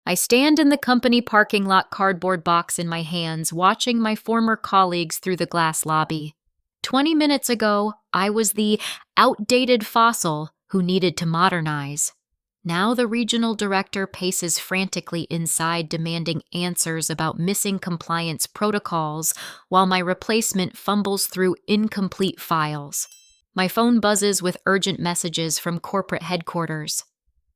I stand in the company parking lot, cardboard box in my hands, watching my former colleagues through the glass lobby. 20 minutes ago, I was the outdated fossil who needed to modernize. Now the regional director paces frantically inside, demanding answers about missing compliance protocols, while my replacement fumbles through incomplete files. My phone buzzes with urgent messages from corporate headquarters.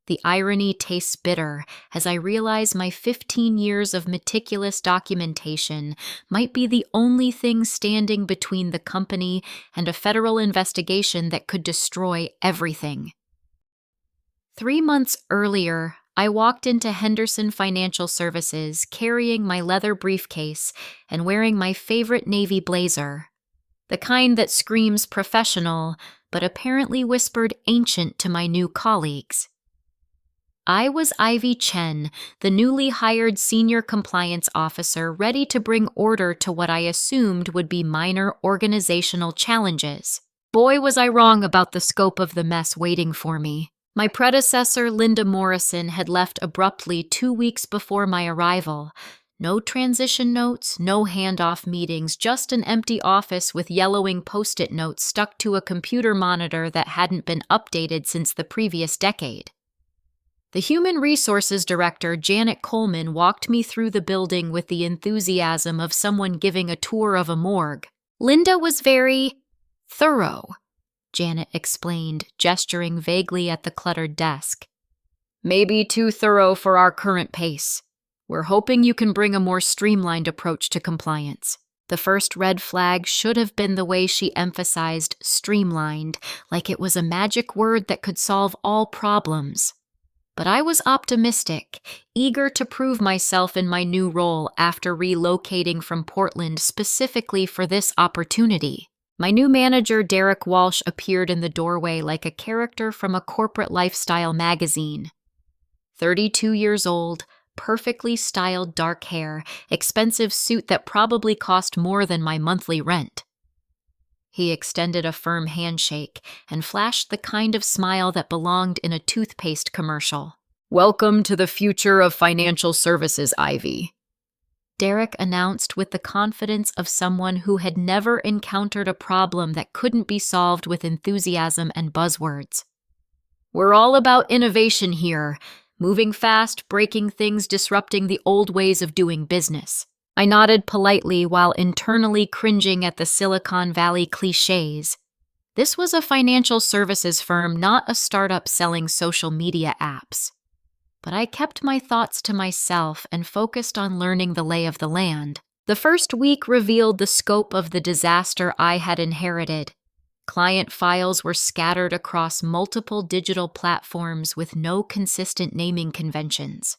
The irony tastes bitter as I realize my 15 years of meticulous documentation might be the only thing standing between the company and a federal investigation that could destroy everything. 3 months earlier, I walked into Henderson Financial Services carrying my leather briefcase and wearing my favorite navy blazer, the kind that screams professional but apparently whispered ancient to my new colleagues. I was Ivy Chen, the newly hired senior compliance officer, ready to bring order to what I assumed would be minor organizational challenges. Boy, was I wrong about the scope of the mess waiting for me. My predecessor, Linda Morrison, had left abruptly 2 weeks before my arrival. No transition notes, no handoff meetings, just an empty office with yellowing post-it notes stuck to a computer monitor that hadn't been updated since the previous decade. The Human Resources Director, Janet Coleman, walked me through the building with the enthusiasm of someone giving a tour of a morgue. Linda was very thorough, Janet explained, gesturing vaguely at the cluttered desk. Maybe too thorough for our current pace. We're hoping you can bring a more streamlined approach to compliance. The first red flag should have been the way she emphasized streamlined, like it was a magic word that could solve all problems. But I was optimistic, eager to prove myself in my new role after relocating from Portland specifically for this opportunity. My new manager, Derek Walsh, appeared in the doorway like a character from a corporate lifestyle magazine. 32 years old, perfectly styled dark hair, expensive suit that probably cost more than my monthly rent. He extended a firm handshake and flashed the kind of smile that belonged in a toothpaste commercial. Welcome to the future of financial services, Ivy, Derek announced with the confidence of someone who had never encountered a problem that couldn't be solved with enthusiasm and buzzwords. We're all about innovation here, moving fast, breaking things, disrupting the old ways of doing business. I nodded politely while internally cringing at the Silicon Valley cliches. This was a financial services firm, not a startup selling social media apps. But I kept my thoughts to myself and focused on learning the lay of the land. The first week revealed the scope of the disaster I had inherited. Client files were scattered across multiple digital platforms with no consistent naming conventions.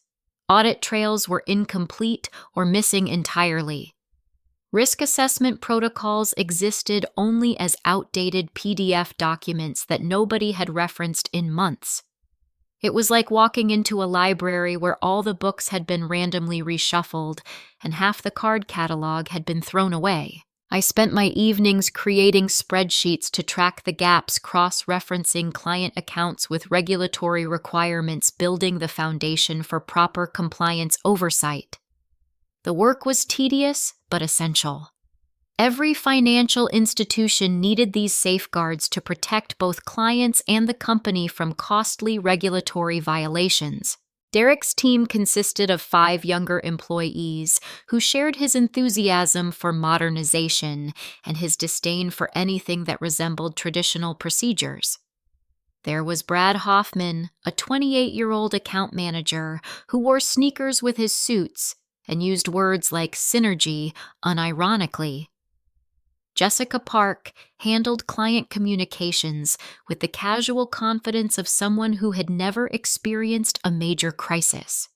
Audit trails were incomplete or missing entirely. Risk assessment protocols existed only as outdated PDF documents that nobody had referenced in months. It was like walking into a library where all the books had been randomly reshuffled and half the card catalog had been thrown away. I spent my evenings creating spreadsheets to track the gaps, cross-referencing client accounts with regulatory requirements, building the foundation for proper compliance oversight. The work was tedious, but essential. Every financial institution needed these safeguards to protect both clients and the company from costly regulatory violations. Derek's team consisted of 5 younger employees who shared his enthusiasm for modernization and his disdain for anything that resembled traditional procedures. There was Brad Hoffman, a 28-year-old account manager who wore sneakers with his suits and used words like synergy unironically. Jessica Park handled client communications with the casual confidence of someone who had never experienced a major crisis.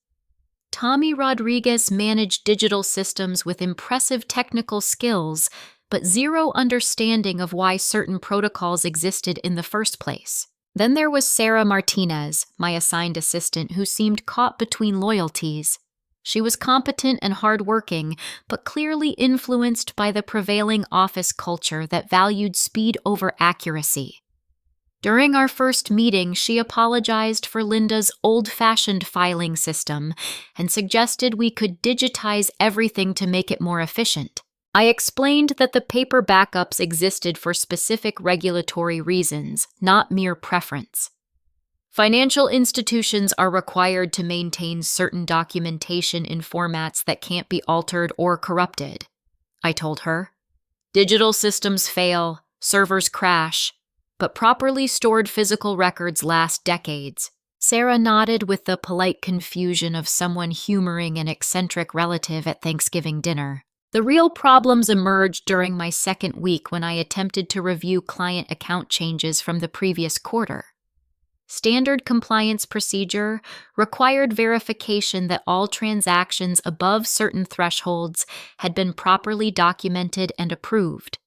Tommy Rodriguez managed digital systems with impressive technical skills, but zero understanding of why certain protocols existed in the first place. Then there was Sarah Martinez, my assigned assistant, who seemed caught between loyalties. She was competent and hardworking, but clearly influenced by the prevailing office culture that valued speed over accuracy. During our first meeting, she apologized for Linda's old-fashioned filing system and suggested we could digitize everything to make it more efficient. I explained that the paper backups existed for specific regulatory reasons, not mere preference. Financial institutions are required to maintain certain documentation in formats that can't be altered or corrupted, I told her. Digital systems fail, servers crash, but properly stored physical records last decades. Sarah nodded with the polite confusion of someone humoring an eccentric relative at Thanksgiving dinner. The real problems emerged during my second week when I attempted to review client account changes from the previous quarter. Standard compliance procedure required verification that all transactions above certain thresholds had been properly documented and approved.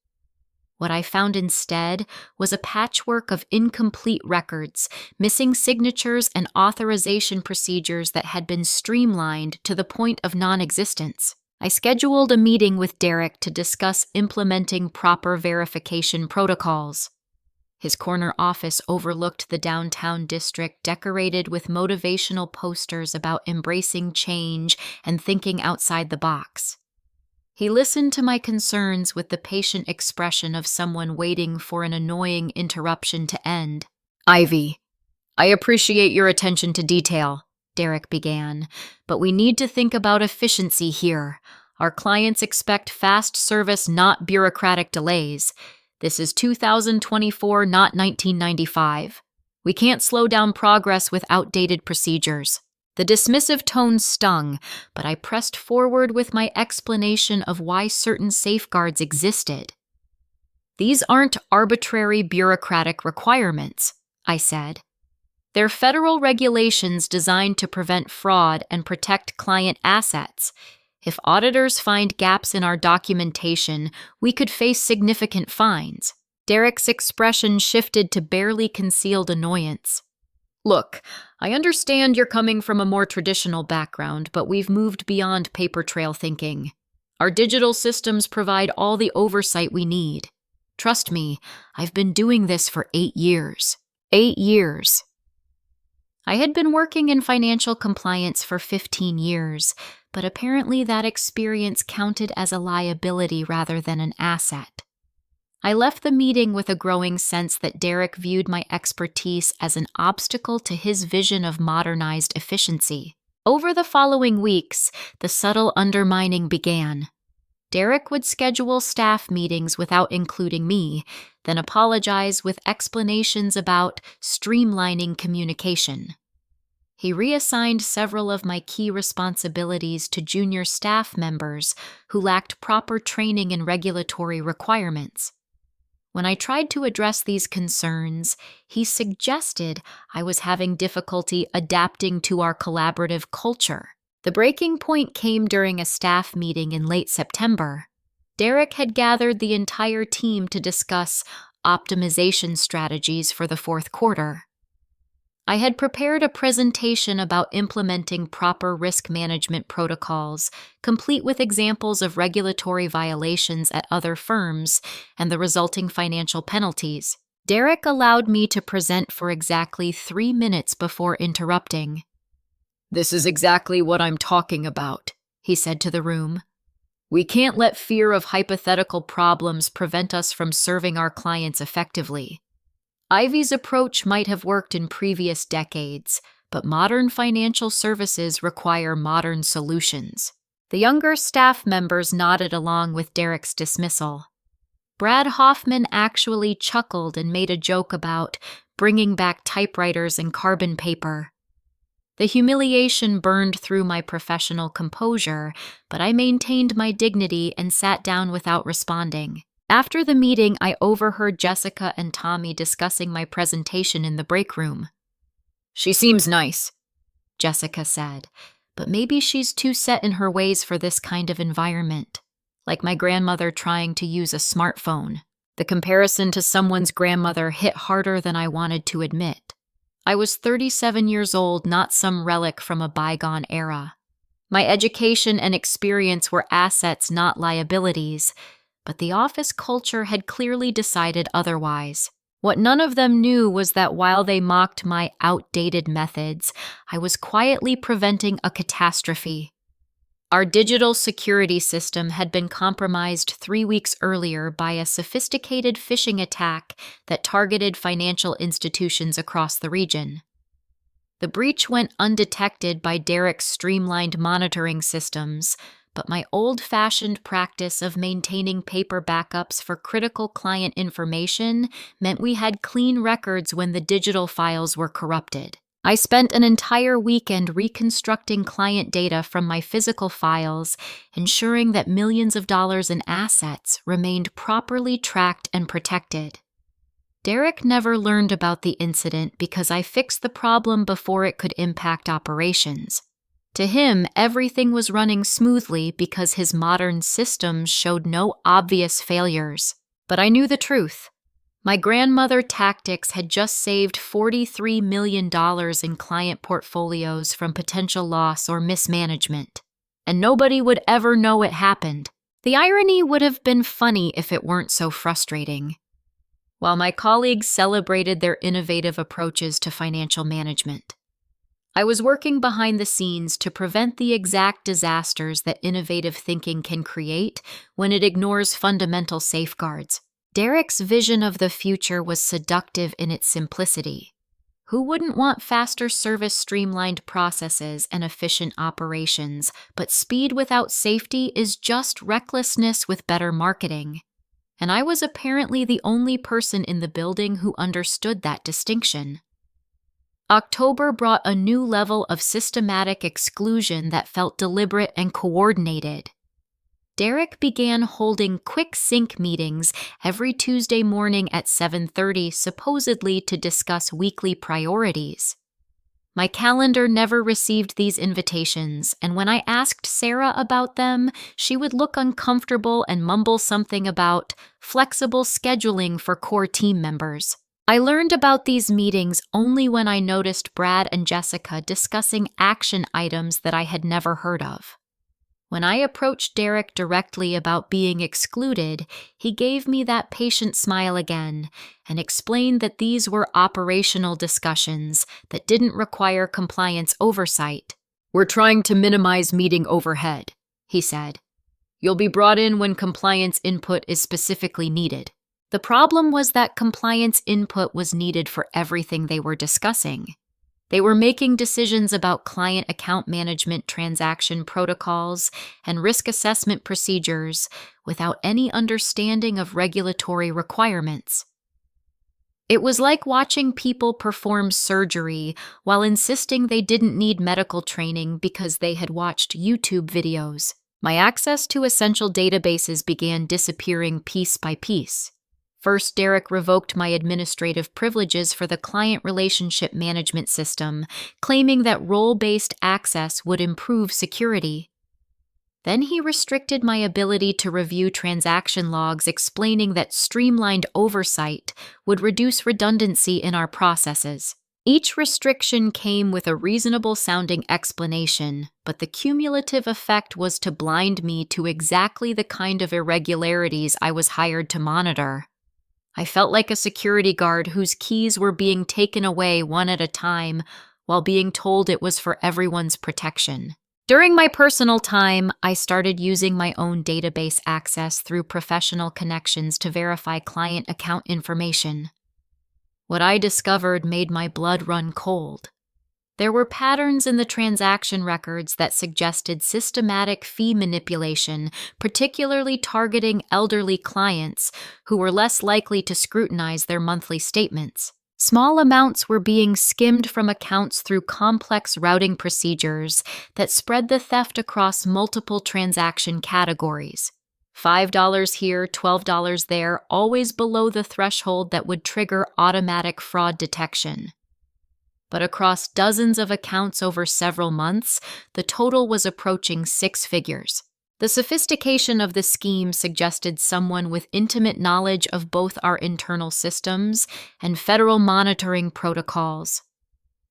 What I found instead was a patchwork of incomplete records, missing signatures and authorization procedures that had been streamlined to the point of non-existence. I scheduled a meeting with Derek to discuss implementing proper verification protocols. His corner office overlooked the downtown district, decorated with motivational posters about embracing change and thinking outside the box. He listened to my concerns with the patient expression of someone waiting for an annoying interruption to end. "Ivy, I appreciate your attention to detail," Derek began, "but we need to think about efficiency here. Our clients expect fast service, not bureaucratic delays. This is 2024, not 1995. We can't slow down progress with outdated procedures." The dismissive tone stung, but I pressed forward with my explanation of why certain safeguards existed. "These aren't arbitrary bureaucratic requirements," I said. "They're federal regulations designed to prevent fraud and protect client assets. If auditors find gaps in our documentation, we could face significant fines." Derek's expression shifted to barely concealed annoyance. "Look, I understand you're coming from a more traditional background, but we've moved beyond paper trail thinking. Our digital systems provide all the oversight we need. Trust me, I've been doing this for 8 years. 8 years. I had been working in financial compliance for 15 years, but apparently that experience counted as a liability rather than an asset. I left the meeting with a growing sense that Derek viewed my expertise as an obstacle to his vision of modernized efficiency. Over the following weeks, the subtle undermining began. Derek would schedule staff meetings without including me, then apologize with explanations about streamlining communication. He reassigned several of my key responsibilities to junior staff members who lacked proper training in regulatory requirements. When I tried to address these concerns, he suggested I was having difficulty adapting to our collaborative culture. The breaking point came during a staff meeting in late September. Derek had gathered the entire team to discuss optimization strategies for the fourth quarter. I had prepared a presentation about implementing proper risk management protocols, complete with examples of regulatory violations at other firms and the resulting financial penalties. Derek allowed me to present for exactly 3 minutes before interrupting. "This is exactly what I'm talking about," he said to the room. "We can't let fear of hypothetical problems prevent us from serving our clients effectively. Ivy's approach might have worked in previous decades, but modern financial services require modern solutions." The younger staff members nodded along with Derek's dismissal. Brad Hoffman actually chuckled and made a joke about bringing back typewriters and carbon paper. The humiliation burned through my professional composure, but I maintained my dignity and sat down without responding. After the meeting, I overheard Jessica and Tommy discussing my presentation in the break room. "She seems nice," Jessica said, "but maybe she's too set in her ways for this kind of environment. Like my grandmother trying to use a smartphone." The comparison to someone's grandmother hit harder than I wanted to admit. I was 37 years old, not some relic from a bygone era. My education and experience were assets, not liabilities, but the office culture had clearly decided otherwise. What none of them knew was that while they mocked my outdated methods, I was quietly preventing a catastrophe. Our digital security system had been compromised 3 weeks earlier by a sophisticated phishing attack that targeted financial institutions across the region. The breach went undetected by Derek's streamlined monitoring systems, but my old-fashioned practice of maintaining paper backups for critical client information meant we had clean records when the digital files were corrupted. I spent an entire weekend reconstructing client data from my physical files, ensuring that millions of dollars in assets remained properly tracked and protected. Derek never learned about the incident because I fixed the problem before it could impact operations. To him, everything was running smoothly because his modern systems showed no obvious failures. But I knew the truth. My grandmother tactics had just saved $43 million in client portfolios from potential loss or mismanagement, and nobody would ever know it happened. The irony would have been funny if it weren't so frustrating. While my colleagues celebrated their innovative approaches to financial management, I was working behind the scenes to prevent the exact disasters that innovative thinking can create when it ignores fundamental safeguards. Derek's vision of the future was seductive in its simplicity. Who wouldn't want faster service, streamlined processes, and efficient operations? But speed without safety is just recklessness with better marketing. And I was apparently the only person in the building who understood that distinction. October brought a new level of systematic exclusion that felt deliberate and coordinated. Derek began holding quick sync meetings every Tuesday morning at 7:30, supposedly to discuss weekly priorities. My calendar never received these invitations, and when I asked Sarah about them, she would look uncomfortable and mumble something about flexible scheduling for core team members. I learned about these meetings only when I noticed Brad and Jessica discussing action items that I had never heard of. When I approached Derek directly about being excluded, he gave me that patient smile again and explained that these were operational discussions that didn't require compliance oversight. "We're trying to minimize meeting overhead," he said. "You'll be brought in when compliance input is specifically needed." The problem was that compliance input was needed for everything they were discussing. They were making decisions about client account management, transaction protocols, and risk assessment procedures without any understanding of regulatory requirements. It was like watching people perform surgery while insisting they didn't need medical training because they had watched YouTube videos. My access to essential databases began disappearing piece by piece. First, Derek revoked my administrative privileges for the client relationship management system, claiming that role-based access would improve security. Then he restricted my ability to review transaction logs, explaining that streamlined oversight would reduce redundancy in our processes. Each restriction came with a reasonable-sounding explanation, but the cumulative effect was to blind me to exactly the kind of irregularities I was hired to monitor. I felt like a security guard whose keys were being taken away one at a time while being told it was for everyone's protection. During my personal time, I started using my own database access through professional connections to verify client account information. What I discovered made my blood run cold. There were patterns in the transaction records that suggested systematic fee manipulation, particularly targeting elderly clients who were less likely to scrutinize their monthly statements. Small amounts were being skimmed from accounts through complex routing procedures that spread the theft across multiple transaction categories. $5 here, $12 there, always below the threshold that would trigger automatic fraud detection. But across dozens of accounts over several months, the total was approaching 6 figures. The sophistication of the scheme suggested someone with intimate knowledge of both our internal systems and federal monitoring protocols.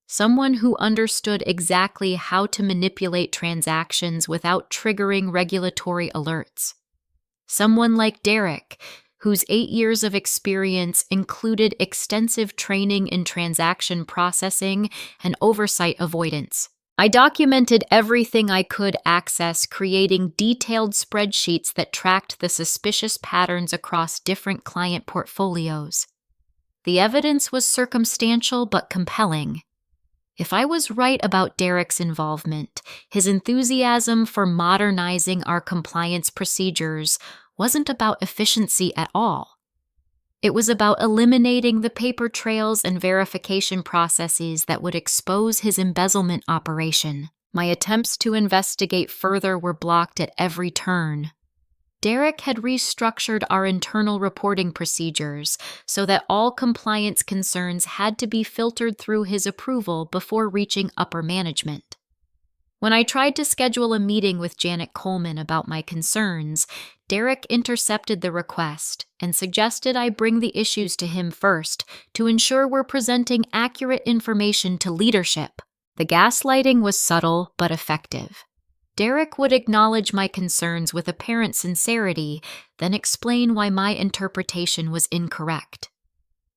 Someone who understood exactly how to manipulate transactions without triggering regulatory alerts. Someone like Derek, whose 8 years of experience included extensive training in transaction processing and oversight avoidance. I documented everything I could access, creating detailed spreadsheets that tracked the suspicious patterns across different client portfolios. The evidence was circumstantial but compelling. If I was right about Derek's involvement, his enthusiasm for modernizing our compliance procedures wasn't about efficiency at all. It was about eliminating the paper trails and verification processes that would expose his embezzlement operation. My attempts to investigate further were blocked at every turn. Derek had restructured our internal reporting procedures so that all compliance concerns had to be filtered through his approval before reaching upper management. When I tried to schedule a meeting with Janet Coleman about my concerns, Derek intercepted the request and suggested I bring the issues to him first to ensure we're presenting accurate information to leadership. The gaslighting was subtle but effective. Derek would acknowledge my concerns with apparent sincerity, then explain why my interpretation was incorrect.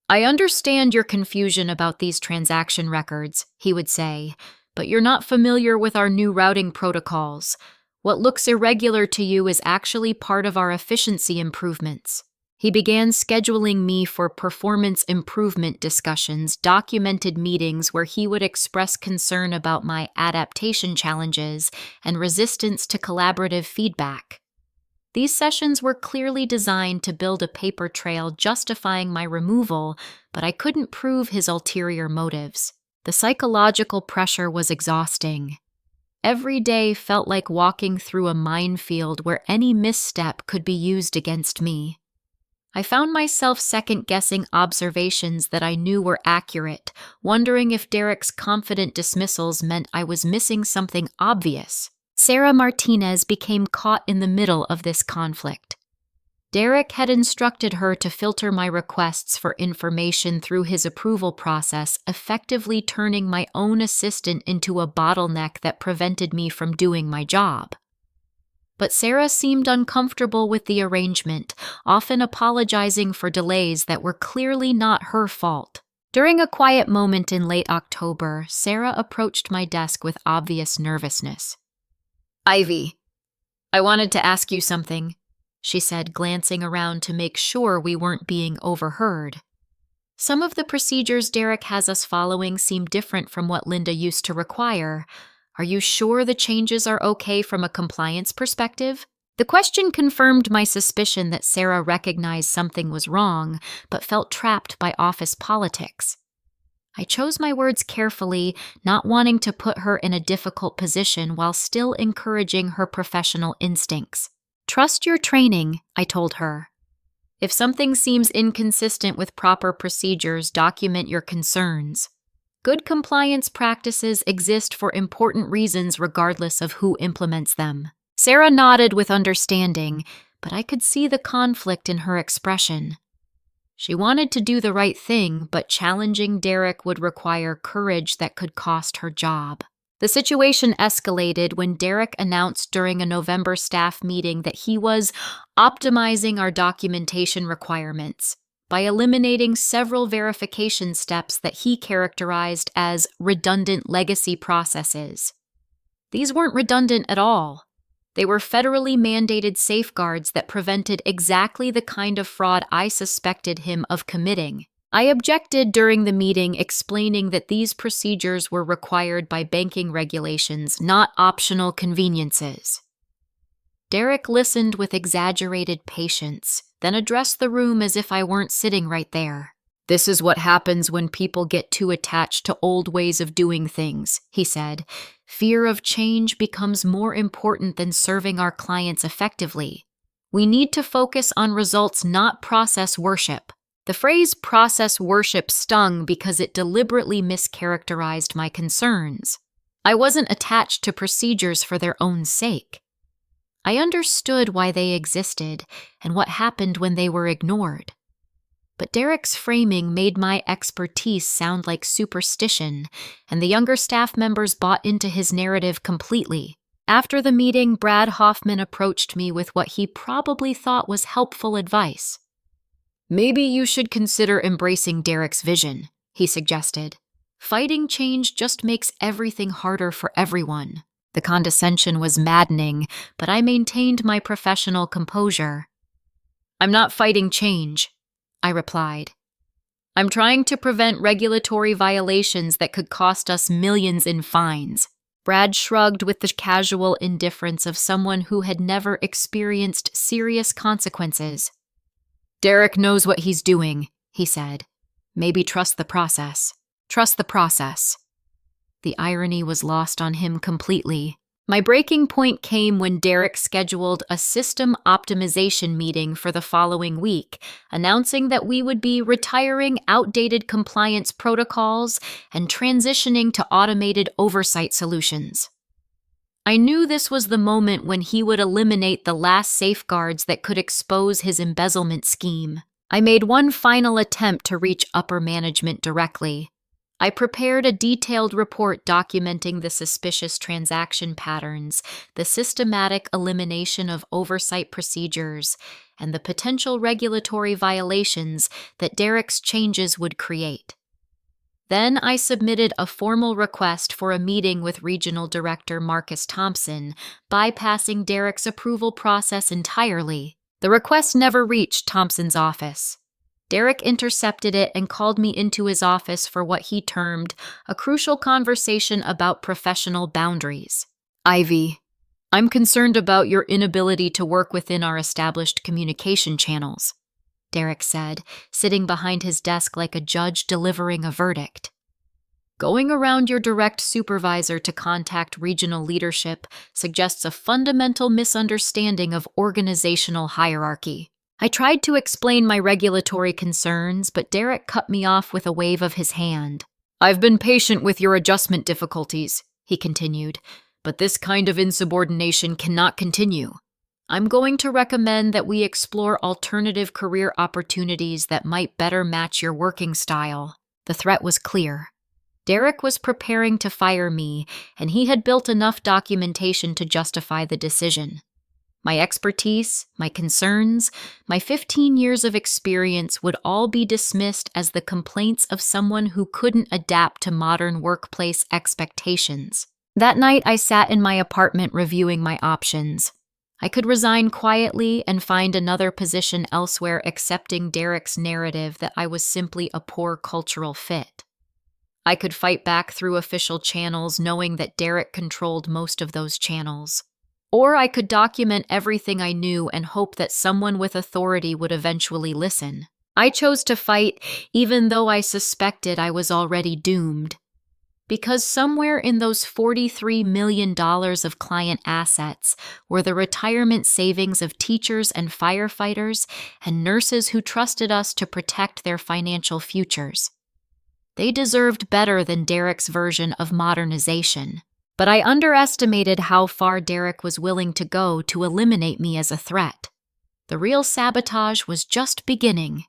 "I understand your confusion about these transaction records," he would say, "but you're not familiar with our new routing protocols. What looks irregular to you is actually part of our efficiency improvements." He began scheduling me for performance improvement discussions, documented meetings where he would express concern about my adaptation challenges and resistance to collaborative feedback. These sessions were clearly designed to build a paper trail justifying my removal, but I couldn't prove his ulterior motives. The psychological pressure was exhausting. Every day felt like walking through a minefield where any misstep could be used against me. I found myself second-guessing observations that I knew were accurate, wondering if Derek's confident dismissals meant I was missing something obvious. Sarah Martinez became caught in the middle of this conflict. Derek had instructed her to filter my requests for information through his approval process, effectively turning my own assistant into a bottleneck that prevented me from doing my job. But Sarah seemed uncomfortable with the arrangement, often apologizing for delays that were clearly not her fault. During a quiet moment in late October, Sarah approached my desk with obvious nervousness. "Ivy, I wanted to ask you something," she said, glancing around to make sure we weren't being overheard. "Some of the procedures Derek has us following seem different from what Linda used to require. Are you sure the changes are okay from a compliance perspective?" The question confirmed my suspicion that Sarah recognized something was wrong, but felt trapped by office politics. I chose my words carefully, not wanting to put her in a difficult position while still encouraging her professional instincts. "Trust your training," I told her. "If something seems inconsistent with proper procedures, document your concerns. Good compliance practices exist for important reasons regardless of who implements them." Sarah nodded with understanding, but I could see the conflict in her expression. She wanted to do the right thing, but challenging Derek would require courage that could cost her job. The situation escalated when Derek announced during a November staff meeting that he was optimizing our documentation requirements by eliminating several verification steps that he characterized as redundant legacy processes. These weren't redundant at all. They were federally mandated safeguards that prevented exactly the kind of fraud I suspected him of committing. I objected during the meeting, explaining that these procedures were required by banking regulations, not optional conveniences. Derek listened with exaggerated patience, then addressed the room as if I weren't sitting right there. "This is what happens when people get too attached to old ways of doing things," he said. "Fear of change becomes more important than serving our clients effectively. We need to focus on results, not process worship." The phrase process worship stung because it deliberately mischaracterized my concerns. I wasn't attached to procedures for their own sake. I understood why they existed and what happened when they were ignored. But Derek's framing made my expertise sound like superstition, and the younger staff members bought into his narrative completely. After the meeting, Brad Hoffman approached me with what he probably thought was helpful advice. Maybe you should consider embracing Derek's vision, he suggested. Fighting change just makes everything harder for everyone. The condescension was maddening, but I maintained my professional composure. I'm not fighting change, I replied. I'm trying to prevent regulatory violations that could cost us millions in fines. Brad shrugged with the casual indifference of someone who had never experienced serious consequences. Derek knows what he's doing, he said. Maybe trust the process. Trust the process. The irony was lost on him completely. My breaking point came when Derek scheduled a system optimization meeting for the following week, announcing that we would be retiring outdated compliance protocols and transitioning to automated oversight solutions. I knew this was the moment when he would eliminate the last safeguards that could expose his embezzlement scheme. I made one final attempt to reach upper management directly. I prepared a detailed report documenting the suspicious transaction patterns, the systematic elimination of oversight procedures, and the potential regulatory violations that Derek's changes would create. Then I submitted a formal request for a meeting with Regional Director Marcus Thompson, bypassing Derek's approval process entirely. The request never reached Thompson's office. Derek intercepted it and called me into his office for what he termed a crucial conversation about professional boundaries. Ivy, I'm concerned about your inability to work within our established communication channels, Derek said, sitting behind his desk like a judge delivering a verdict. Going around your direct supervisor to contact regional leadership suggests a fundamental misunderstanding of organizational hierarchy. I tried to explain my regulatory concerns, but Derek cut me off with a wave of his hand. I've been patient with your adjustment difficulties, he continued, but this kind of insubordination cannot continue. I'm going to recommend that we explore alternative career opportunities that might better match your working style. The threat was clear. Derek was preparing to fire me, and he had built enough documentation to justify the decision. My expertise, my concerns, my 15 years of experience would all be dismissed as the complaints of someone who couldn't adapt to modern workplace expectations. That night, I sat in my apartment reviewing my options. I could resign quietly and find another position elsewhere, accepting Derek's narrative that I was simply a poor cultural fit. I could fight back through official channels, knowing that Derek controlled most of those channels. Or I could document everything I knew and hope that someone with authority would eventually listen. I chose to fight, even though I suspected I was already doomed. Because somewhere in those $43 million of client assets were the retirement savings of teachers and firefighters and nurses who trusted us to protect their financial futures. They deserved better than Derek's version of modernization. But I underestimated how far Derek was willing to go to eliminate me as a threat. The real sabotage was just beginning.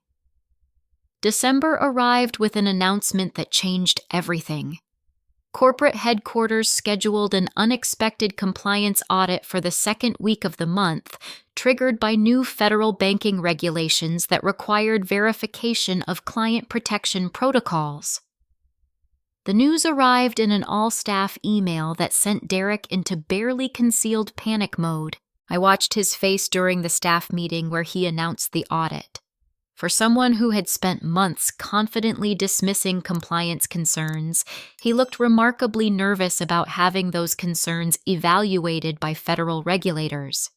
December arrived with an announcement that changed everything. Corporate headquarters scheduled an unexpected compliance audit for the second week of the month, triggered by new federal banking regulations that required verification of client protection protocols. The news arrived in an all-staff email that sent Derek into barely concealed panic mode. I watched his face during the staff meeting where he announced the audit. For someone who had spent months confidently dismissing compliance concerns, he looked remarkably nervous about having those concerns evaluated by federal regulators.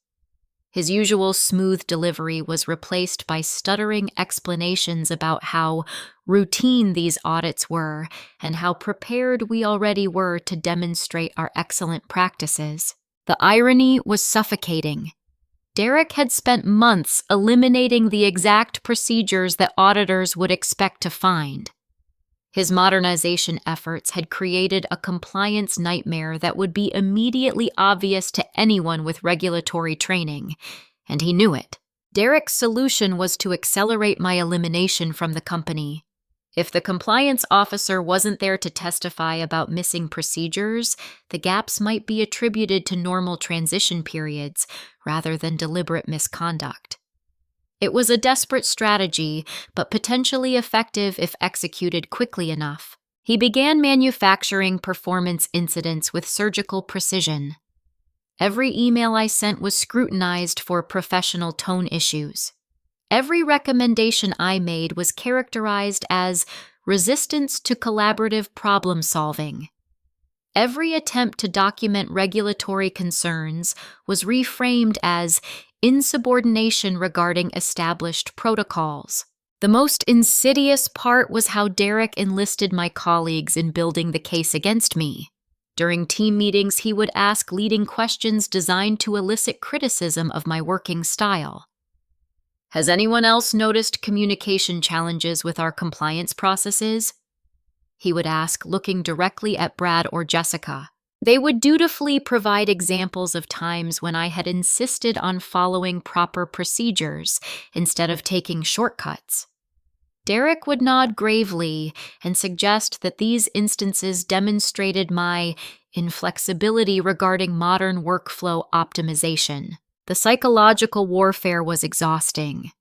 His usual smooth delivery was replaced by stuttering explanations about how routine these audits were and how prepared we already were to demonstrate our excellent practices. The irony was suffocating. Derek had spent months eliminating the exact procedures that auditors would expect to find. His modernization efforts had created a compliance nightmare that would be immediately obvious to anyone with regulatory training, and he knew it. Derek's solution was to accelerate my elimination from the company. If the compliance officer wasn't there to testify about missing procedures, the gaps might be attributed to normal transition periods rather than deliberate misconduct. It was a desperate strategy, but potentially effective if executed quickly enough. He began manufacturing performance incidents with surgical precision. Every email I sent was scrutinized for professional tone issues. Every recommendation I made was characterized as resistance to collaborative problem solving. Every attempt to document regulatory concerns was reframed as insubordination regarding established protocols. The most insidious part was how Derek enlisted my colleagues in building the case against me. During team meetings, he would ask leading questions designed to elicit criticism of my working style. "Has anyone else noticed communication challenges with our compliance processes?" he would ask, looking directly at Brad or Jessica. They would dutifully provide examples of times when I had insisted on following proper procedures instead of taking shortcuts. Derek would nod gravely and suggest that these instances demonstrated my inflexibility regarding modern workflow optimization. The psychological warfare was exhausting.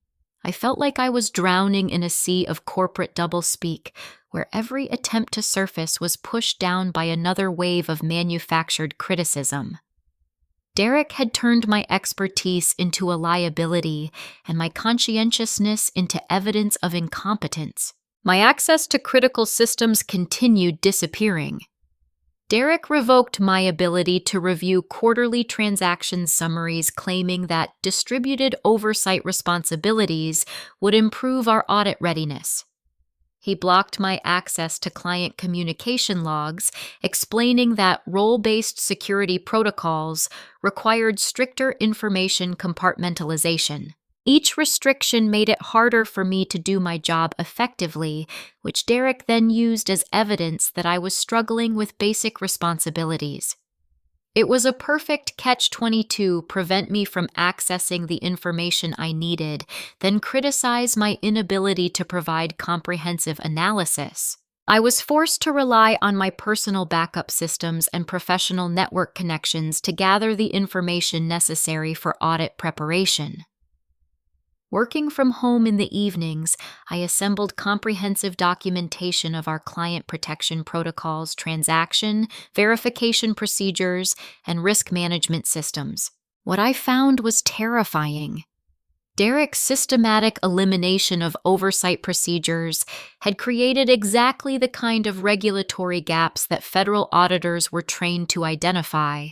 I felt like I was drowning in a sea of corporate doublespeak, where every attempt to surface was pushed down by another wave of manufactured criticism. Derek had turned my expertise into a liability and my conscientiousness into evidence of incompetence. My access to critical systems continued disappearing. Derek revoked my ability to review quarterly transaction summaries, claiming that distributed oversight responsibilities would improve our audit readiness. He blocked my access to client communication logs, explaining that role-based security protocols required stricter information compartmentalization. Each restriction made it harder for me to do my job effectively, which Derek then used as evidence that I was struggling with basic responsibilities. It was a perfect catch-22, prevent me from accessing the information I needed, then criticize my inability to provide comprehensive analysis. I was forced to rely on my personal backup systems and professional network connections to gather the information necessary for audit preparation. Working from home in the evenings, I assembled comprehensive documentation of our client protection protocols, transaction, verification procedures, and risk management systems. What I found was terrifying. Derek's systematic elimination of oversight procedures had created exactly the kind of regulatory gaps that federal auditors were trained to identify.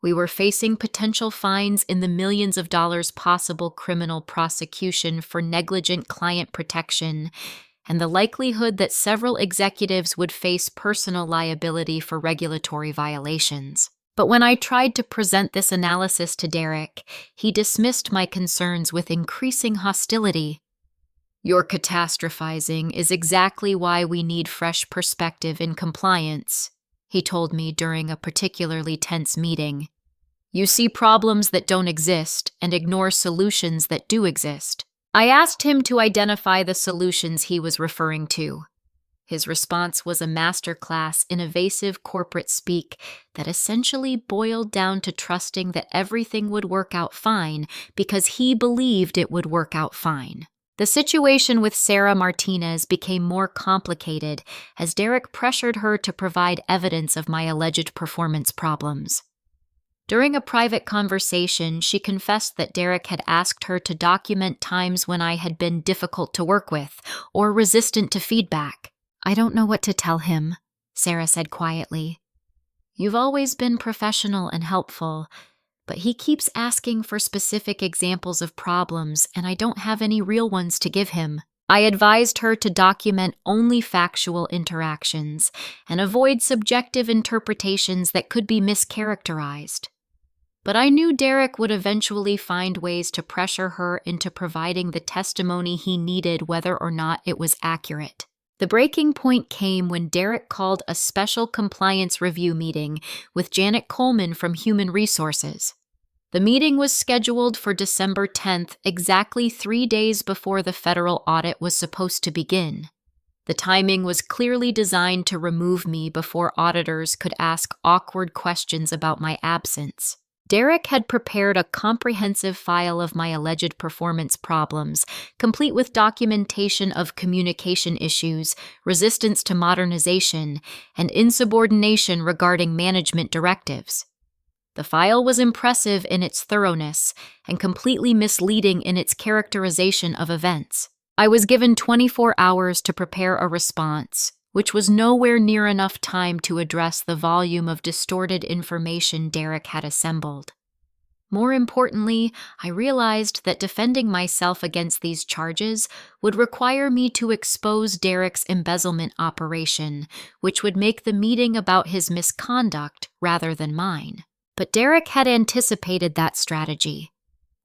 We were facing potential fines in the millions of dollars, possible criminal prosecution for negligent client protection, and the likelihood that several executives would face personal liability for regulatory violations. But when I tried to present this analysis to Derek, he dismissed my concerns with increasing hostility. "Your catastrophizing is exactly why we need fresh perspective in compliance," he told me during a particularly tense meeting. "You see problems that don't exist and ignore solutions that do exist." I asked him to identify the solutions he was referring to. His response was a masterclass in evasive corporate speak that essentially boiled down to trusting that everything would work out fine because he believed it would work out fine. The situation with Sarah Martinez became more complicated as Derek pressured her to provide evidence of my alleged performance problems. During a private conversation, she confessed that Derek had asked her to document times when I had been difficult to work with or resistant to feedback. "I don't know what to tell him," Sarah said quietly. "You've always been professional and helpful, but he keeps asking for specific examples of problems, and I don't have any real ones to give him." I advised her to document only factual interactions and avoid subjective interpretations that could be mischaracterized. But I knew Derek would eventually find ways to pressure her into providing the testimony he needed, whether or not it was accurate. The breaking point came when Derek called a special compliance review meeting with Janet Coleman from Human Resources. The meeting was scheduled for December 10th, exactly 3 days before the federal audit was supposed to begin. The timing was clearly designed to remove me before auditors could ask awkward questions about my absence. Derek had prepared a comprehensive file of my alleged performance problems, complete with documentation of communication issues, resistance to modernization, and insubordination regarding management directives. The file was impressive in its thoroughness and completely misleading in its characterization of events. I was given 24 hours to prepare a response, which was nowhere near enough time to address the volume of distorted information Derek had assembled. More importantly, I realized that defending myself against these charges would require me to expose Derek's embezzlement operation, which would make the meeting about his misconduct rather than mine. But Derek had anticipated that strategy.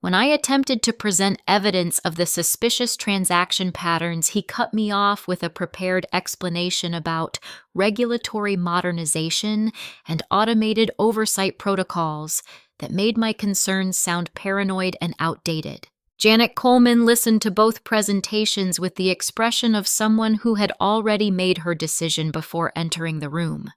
When I attempted to present evidence of the suspicious transaction patterns, he cut me off with a prepared explanation about regulatory modernization and automated oversight protocols that made my concerns sound paranoid and outdated. Janet Coleman listened to both presentations with the expression of someone who had already made her decision before entering the room.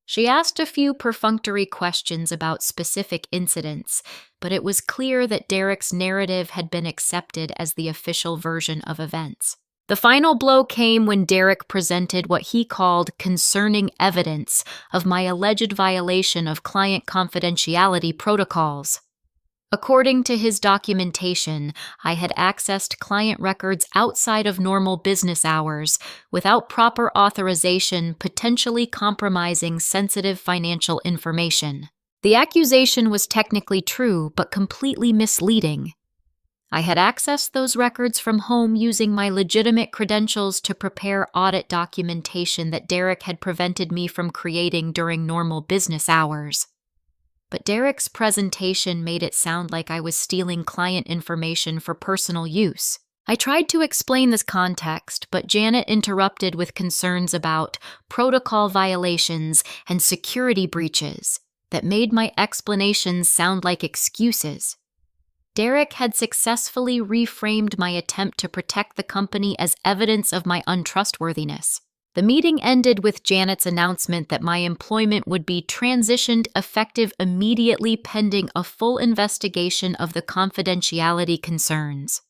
She asked a few perfunctory questions about specific incidents, but it was clear that Derek's narrative had been accepted as the official version of events. The final blow came when Derek presented what he called concerning evidence of my alleged violation of client confidentiality protocols. According to his documentation, I had accessed client records outside of normal business hours without proper authorization, potentially compromising sensitive financial information. The accusation was technically true, but completely misleading. I had accessed those records from home using my legitimate credentials to prepare audit documentation that Derek had prevented me from creating during normal business hours. But Derek's presentation made it sound like I was stealing client information for personal use. I tried to explain this context, but Janet interrupted with concerns about protocol violations and security breaches that made my explanations sound like excuses. Derek had successfully reframed my attempt to protect the company as evidence of my untrustworthiness. The meeting ended with Janet's announcement that my employment would be transitioned effective immediately pending a full investigation of the confidentiality concerns.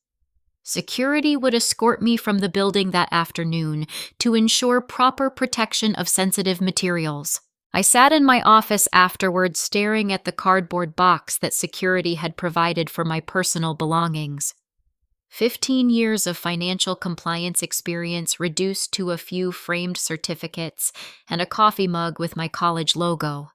Security would escort me from the building that afternoon to ensure proper protection of sensitive materials. I sat in my office afterwards staring at the cardboard box that security had provided for my personal belongings. 15 years of financial compliance experience reduced to a few framed certificates and a coffee mug with my college logo.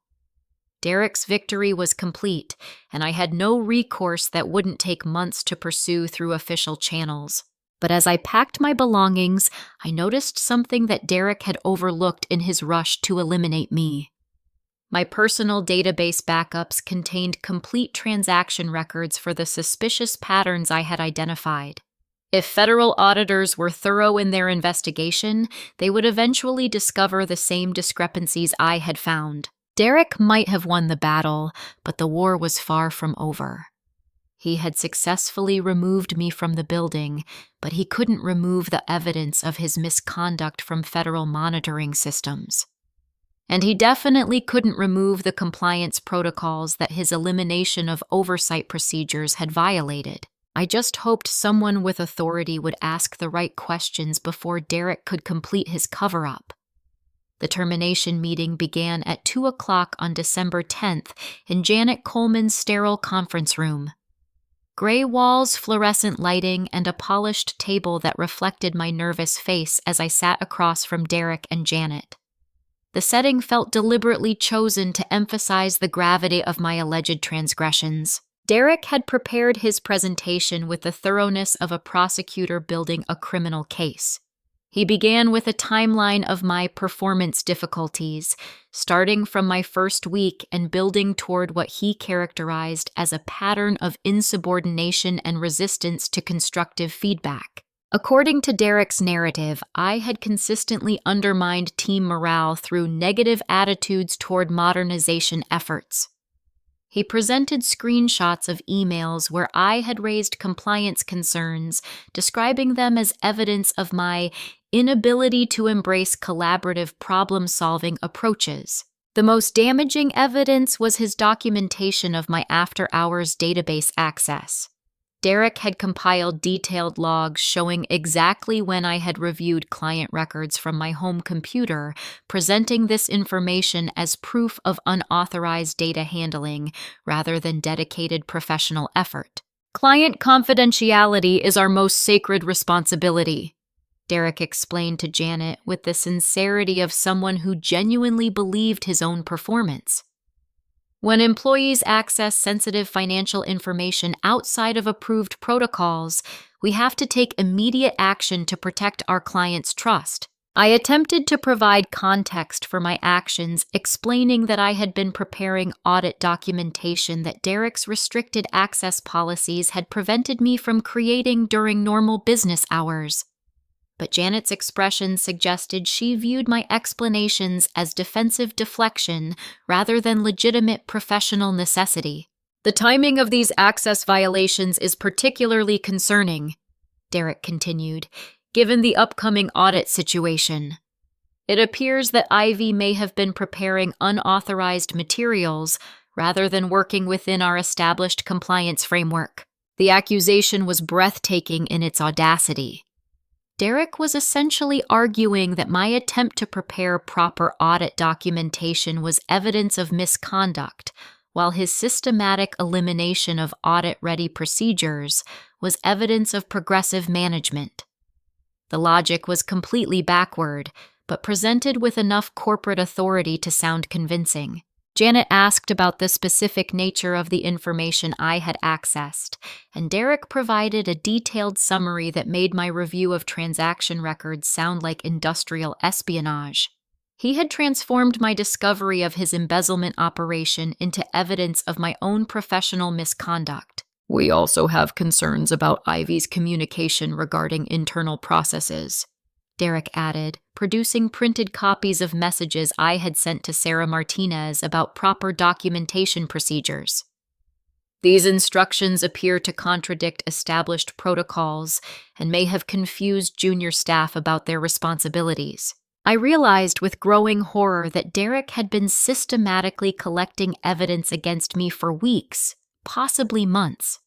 Derek's victory was complete, and I had no recourse that wouldn't take months to pursue through official channels. But as I packed my belongings, I noticed something that Derek had overlooked in his rush to eliminate me. My personal database backups contained complete transaction records for the suspicious patterns I had identified. If federal auditors were thorough in their investigation, they would eventually discover the same discrepancies I had found. Derek might have won the battle, but the war was far from over. He had successfully removed me from the building, but he couldn't remove the evidence of his misconduct from federal monitoring systems. And he definitely couldn't remove the compliance protocols that his elimination of oversight procedures had violated. I just hoped someone with authority would ask the right questions before Derek could complete his cover-up. The termination meeting began at 2 o'clock on December 10th in Janet Coleman's sterile conference room. Gray walls, fluorescent lighting, and a polished table that reflected my nervous face as I sat across from Derek and Janet. The setting felt deliberately chosen to emphasize the gravity of my alleged transgressions. Derek had prepared his presentation with the thoroughness of a prosecutor building a criminal case. He began with a timeline of my performance difficulties, starting from my first week and building toward what he characterized as a pattern of insubordination and resistance to constructive feedback. According to Derek's narrative, I had consistently undermined team morale through negative attitudes toward modernization efforts. He presented screenshots of emails where I had raised compliance concerns, describing them as evidence of my inability to embrace collaborative problem-solving approaches. The most damaging evidence was his documentation of my after-hours database access. Derek had compiled detailed logs showing exactly when I had reviewed client records from my home computer, presenting this information as proof of unauthorized data handling rather than dedicated professional effort. Client confidentiality is our most sacred responsibility, Derek explained to Janet with the sincerity of someone who genuinely believed his own performance. When employees access sensitive financial information outside of approved protocols, we have to take immediate action to protect our clients' trust. I attempted to provide context for my actions, explaining that I had been preparing audit documentation that Derek's restricted access policies had prevented me from creating during normal business hours. But Janet's expression suggested she viewed my explanations as defensive deflection rather than legitimate professional necessity. The timing of these access violations is particularly concerning, Derek continued, given the upcoming audit situation. It appears that Ivy may have been preparing unauthorized materials rather than working within our established compliance framework. The accusation was breathtaking in its audacity. Derek was essentially arguing that my attempt to prepare proper audit documentation was evidence of misconduct, while his systematic elimination of audit-ready procedures was evidence of progressive management. The logic was completely backward, but presented with enough corporate authority to sound convincing. Janet asked about the specific nature of the information I had accessed, and Derek provided a detailed summary that made my review of transaction records sound like industrial espionage. He had transformed my discovery of his embezzlement operation into evidence of my own professional misconduct. We also have concerns about Ivy's communication regarding internal processes, Derek added, producing printed copies of messages I had sent to Sarah Martinez about proper documentation procedures. These instructions appear to contradict established protocols and may have confused junior staff about their responsibilities. I realized with growing horror that Derek had been systematically collecting evidence against me for weeks, possibly months.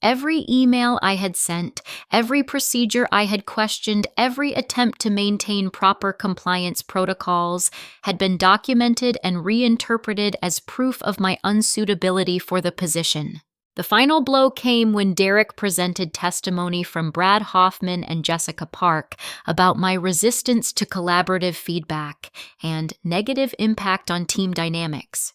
Every email I had sent, every procedure I had questioned, every attempt to maintain proper compliance protocols had been documented and reinterpreted as proof of my unsuitability for the position. The final blow came when Derek presented testimony from Brad Hoffman and Jessica Park about my resistance to collaborative feedback and negative impact on team dynamics.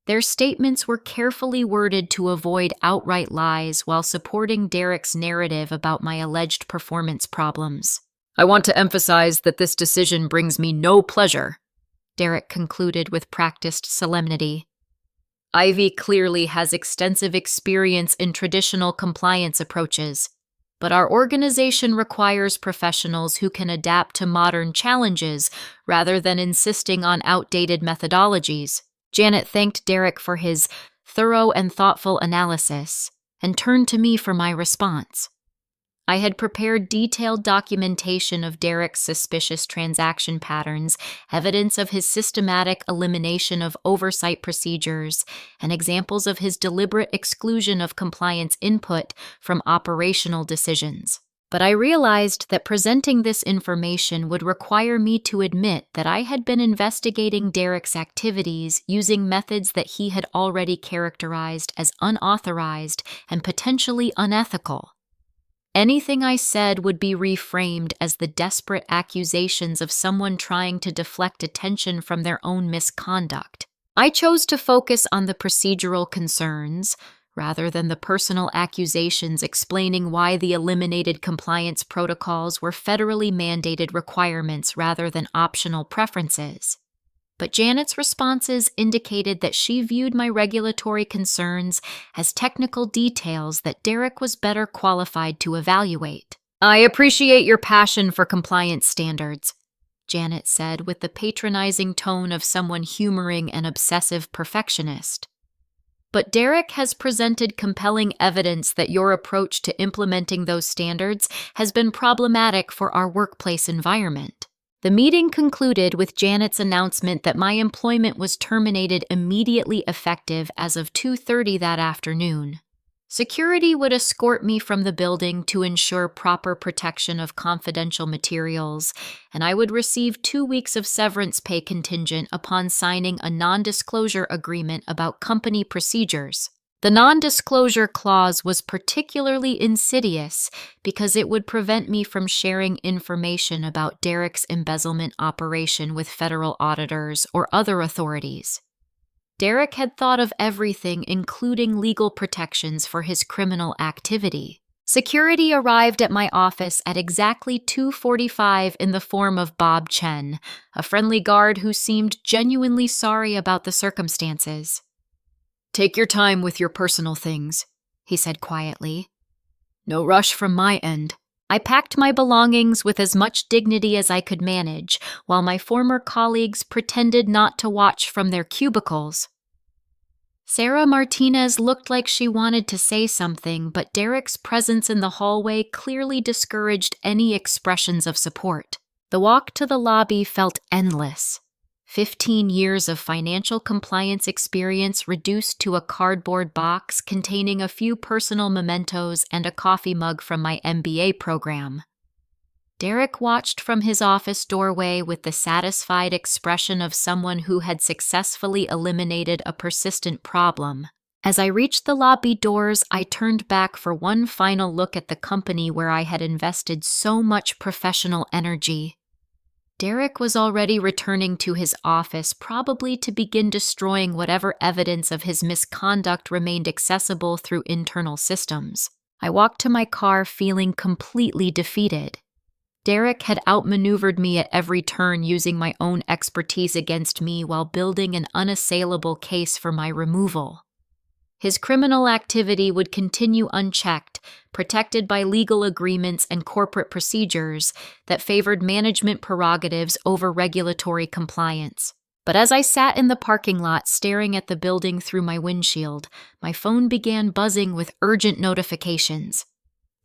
Their statements were carefully worded to avoid outright lies while supporting Derek's narrative about my alleged performance problems. I want to emphasize that this decision brings me no pleasure, Derek concluded with practiced solemnity. Ivy clearly has extensive experience in traditional compliance approaches, but our organization requires professionals who can adapt to modern challenges rather than insisting on outdated methodologies. Janet thanked Derek for his thorough and thoughtful analysis and turned to me for my response. I had prepared detailed documentation of Derek's suspicious transaction patterns, evidence of his systematic elimination of oversight procedures, and examples of his deliberate exclusion of compliance input from operational decisions. But I realized that presenting this information would require me to admit that I had been investigating Derek's activities using methods that he had already characterized as unauthorized and potentially unethical. Anything I said would be reframed as the desperate accusations of someone trying to deflect attention from their own misconduct. I chose to focus on the procedural concerns, rather than the personal accusations explaining why the eliminated compliance protocols were federally mandated requirements rather than optional preferences. But Janet's responses indicated that she viewed my regulatory concerns as technical details that Derek was better qualified to evaluate. I appreciate your passion for compliance standards, Janet said with the patronizing tone of someone humoring an obsessive perfectionist. But Derek has presented compelling evidence that your approach to implementing those standards has been problematic for our workplace environment. The meeting concluded with Janet's announcement that my employment was terminated immediately effective as of 2:30 that afternoon. Security would escort me from the building to ensure proper protection of confidential materials, and I would receive 2 weeks of severance pay contingent upon signing a non-disclosure agreement about company procedures. The non-disclosure clause was particularly insidious because it would prevent me from sharing information about Derek's embezzlement operation with federal auditors or other authorities. Derek had thought of everything, including legal protections for his criminal activity. Security arrived at my office at exactly 2:45 in the form of Bob Chen, a friendly guard who seemed genuinely sorry about the circumstances. "Take your time with your personal things," he said quietly. "No rush from my end." I packed my belongings with as much dignity as I could manage, while my former colleagues pretended not to watch from their cubicles. Sarah Martinez looked like she wanted to say something, but Derek's presence in the hallway clearly discouraged any expressions of support. The walk to the lobby felt endless. 15 years of financial compliance experience reduced to a cardboard box containing a few personal mementos and a coffee mug from my MBA program. Derek watched from his office doorway with the satisfied expression of someone who had successfully eliminated a persistent problem. As I reached the lobby doors, I turned back for one final look at the company where I had invested so much professional energy. Derek was already returning to his office, probably to begin destroying whatever evidence of his misconduct remained accessible through internal systems. I walked to my car feeling completely defeated. Derek had outmaneuvered me at every turn, using my own expertise against me while building an unassailable case for my removal. His criminal activity would continue unchecked, protected by legal agreements and corporate procedures that favored management prerogatives over regulatory compliance. But as I sat in the parking lot staring at the building through my windshield, my phone began buzzing with urgent notifications.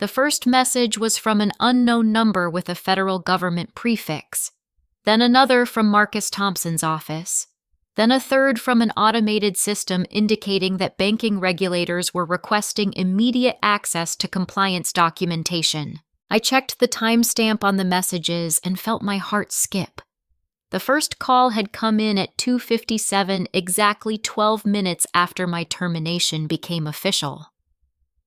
The first message was from an unknown number with a federal government prefix, then another from Marcus Thompson's office, then a third from an automated system indicating that banking regulators were requesting immediate access to compliance documentation. I checked the timestamp on the messages and felt my heart skip. The first call had come in at 2:57, exactly 12 minutes after my termination became official.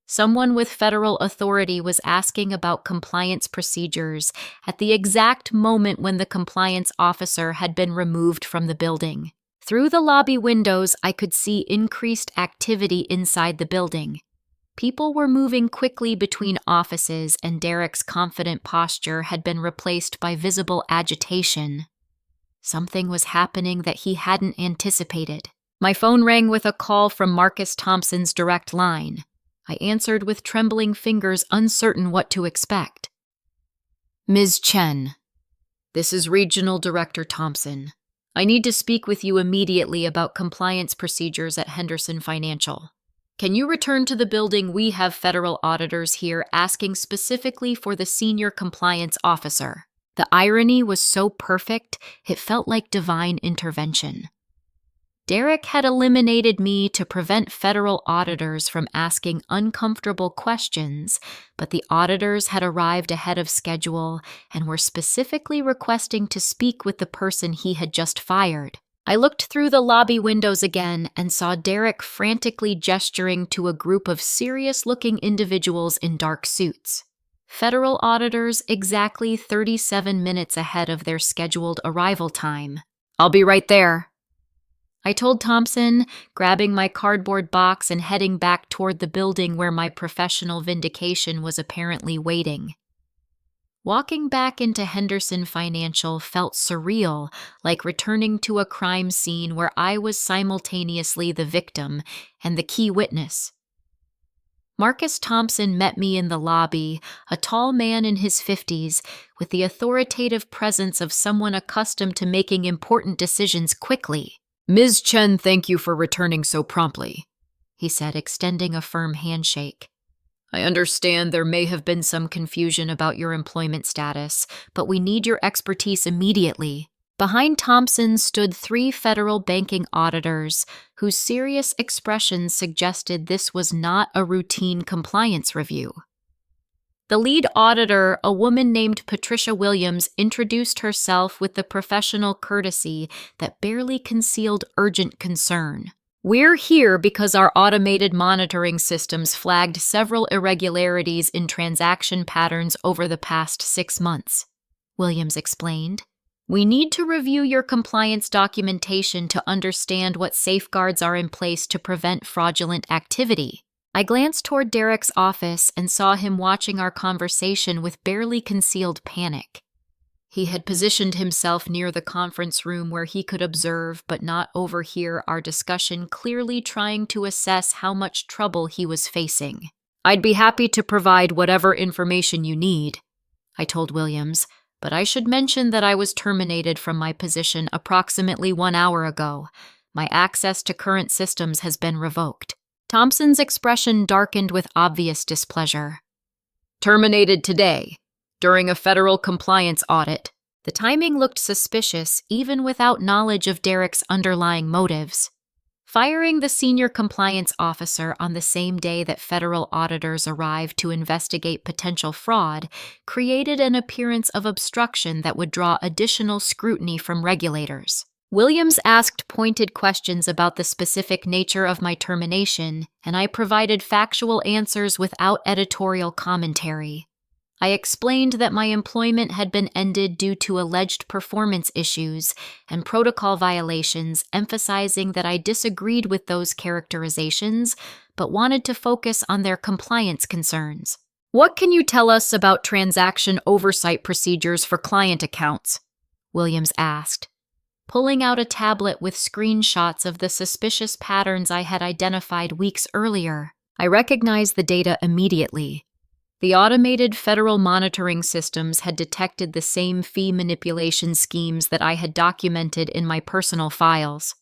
Someone with federal authority was asking about compliance procedures at the exact moment when the compliance officer had been removed from the building. Through the lobby windows, I could see increased activity inside the building. People were moving quickly between offices, and Derek's confident posture had been replaced by visible agitation. Something was happening that he hadn't anticipated. My phone rang with a call from Marcus Thompson's direct line. I answered with trembling fingers, uncertain what to expect. "Ms. Chen, this is Regional Director Thompson. I need to speak with you immediately about compliance procedures at Henderson Financial. Can you return to the building? We have federal auditors here asking specifically for the senior compliance officer." The irony was so perfect, it felt like divine intervention. Derek had eliminated me to prevent federal auditors from asking uncomfortable questions, but the auditors had arrived ahead of schedule and were specifically requesting to speak with the person he had just fired. I looked through the lobby windows again and saw Derek frantically gesturing to a group of serious-looking individuals in dark suits. Federal auditors exactly 37 minutes ahead of their scheduled arrival time. "I'll be right there," I told Thompson, grabbing my cardboard box and heading back toward the building where my professional vindication was apparently waiting. Walking back into Henderson Financial felt surreal, like returning to a crime scene where I was simultaneously the victim and the key witness. Marcus Thompson met me in the lobby, a tall man in his 50s, with the authoritative presence of someone accustomed to making important decisions quickly. "Ms. Chen, thank you for returning so promptly," he said, extending a firm handshake. I understand there may have been some confusion about your employment status, but we need your expertise immediately. Behind Thompson stood 3 federal banking auditors, whose serious expressions suggested this was not a routine compliance review. The lead auditor, a woman named Patricia Williams, introduced herself with the professional courtesy that barely concealed urgent concern. We're here because our automated monitoring systems flagged several irregularities in transaction patterns over the past 6 months, Williams explained. We need to review your compliance documentation to understand what safeguards are in place to prevent fraudulent activity. I glanced toward Derek's office and saw him watching our conversation with barely concealed panic. He had positioned himself near the conference room where he could observe but not overhear our discussion, clearly trying to assess how much trouble he was facing. I'd be happy to provide whatever information you need, I told Williams, but I should mention that I was terminated from my position approximately 1 hour ago. My access to current systems has been revoked. Thompson's expression darkened with obvious displeasure. Terminated today, during a federal compliance audit. The timing looked suspicious, even without knowledge of Derek's underlying motives. Firing the senior compliance officer on the same day that federal auditors arrived to investigate potential fraud created an appearance of obstruction that would draw additional scrutiny from regulators. Williams asked pointed questions about the specific nature of my termination, and I provided factual answers without editorial commentary. I explained that my employment had been ended due to alleged performance issues and protocol violations, emphasizing that I disagreed with those characterizations, but wanted to focus on their compliance concerns. What can you tell us about transaction oversight procedures for client accounts? Williams asked, pulling out a tablet with screenshots of the suspicious patterns I had identified weeks earlier. I recognized the data immediately. The automated federal monitoring systems had detected the same fee manipulation schemes that I had documented in my personal files.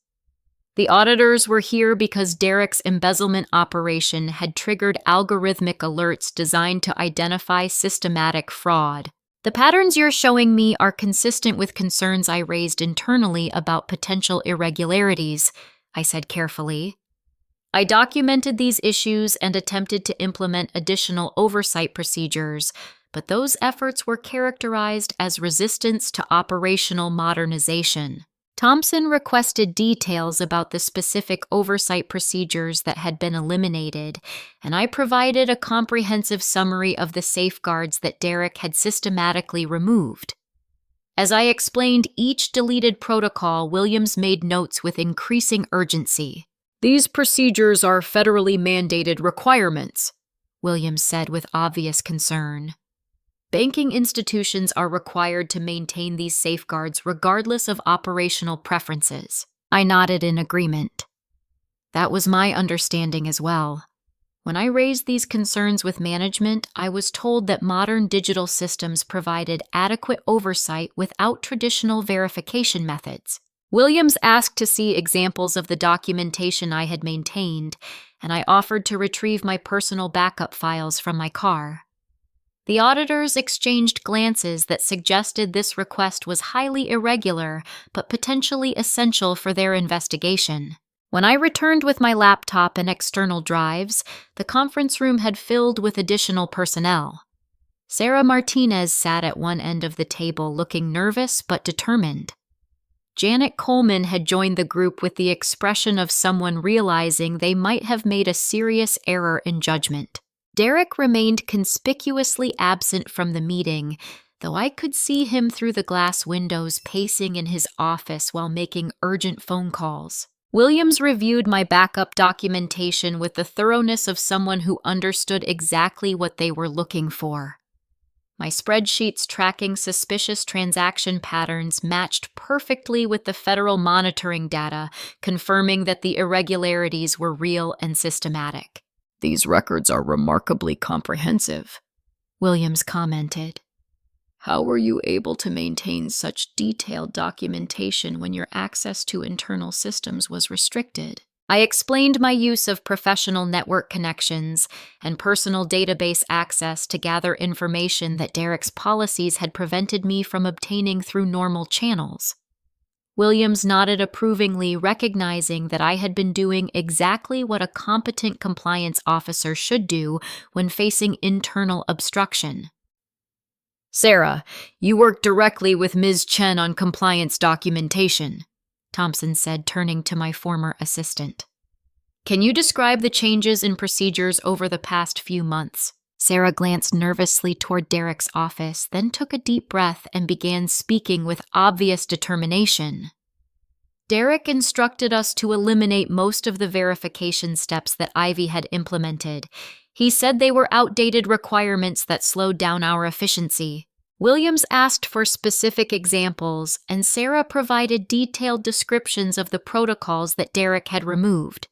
The auditors were here because Derek's embezzlement operation had triggered algorithmic alerts designed to identify systematic fraud. The patterns you're showing me are consistent with concerns I raised internally about potential irregularities, I said carefully. I documented these issues and attempted to implement additional oversight procedures, but those efforts were characterized as resistance to operational modernization. Thompson requested details about the specific oversight procedures that had been eliminated, and I provided a comprehensive summary of the safeguards that Derek had systematically removed. As I explained each deleted protocol, Williams made notes with increasing urgency. These procedures are federally mandated requirements, Williams said with obvious concern. Banking institutions are required to maintain these safeguards regardless of operational preferences. I nodded in agreement. That was my understanding as well. When I raised these concerns with management, I was told that modern digital systems provided adequate oversight without traditional verification methods. Williams asked to see examples of the documentation I had maintained, and I offered to retrieve my personal backup files from my car. The auditors exchanged glances that suggested this request was highly irregular, but potentially essential for their investigation. When I returned with my laptop and external drives, the conference room had filled with additional personnel. Sarah Martinez sat at one end of the table looking nervous but determined. Janet Coleman had joined the group with the expression of someone realizing they might have made a serious error in judgment. Derek remained conspicuously absent from the meeting, though I could see him through the glass windows pacing in his office while making urgent phone calls. Williams reviewed my backup documentation with the thoroughness of someone who understood exactly what they were looking for. My spreadsheets tracking suspicious transaction patterns matched perfectly with the federal monitoring data, confirming that the irregularities were real and systematic. These records are remarkably comprehensive, Williams commented. How were you able to maintain such detailed documentation when your access to internal systems was restricted? I explained my use of professional network connections and personal database access to gather information that Derek's policies had prevented me from obtaining through normal channels. Williams nodded approvingly, recognizing that I had been doing exactly what a competent compliance officer should do when facing internal obstruction. "Sarah, you worked directly with Ms. Chen on compliance documentation," Thompson said, turning to my former assistant. "Can you describe the changes in procedures over the past few months?" Sarah glanced nervously toward Derek's office, then took a deep breath and began speaking with obvious determination. "Derek instructed us to eliminate most of the verification steps that Ivy had implemented. He said they were outdated requirements that slowed down our efficiency." Williams asked for specific examples, and Sarah provided detailed descriptions of the protocols that Derek had removed.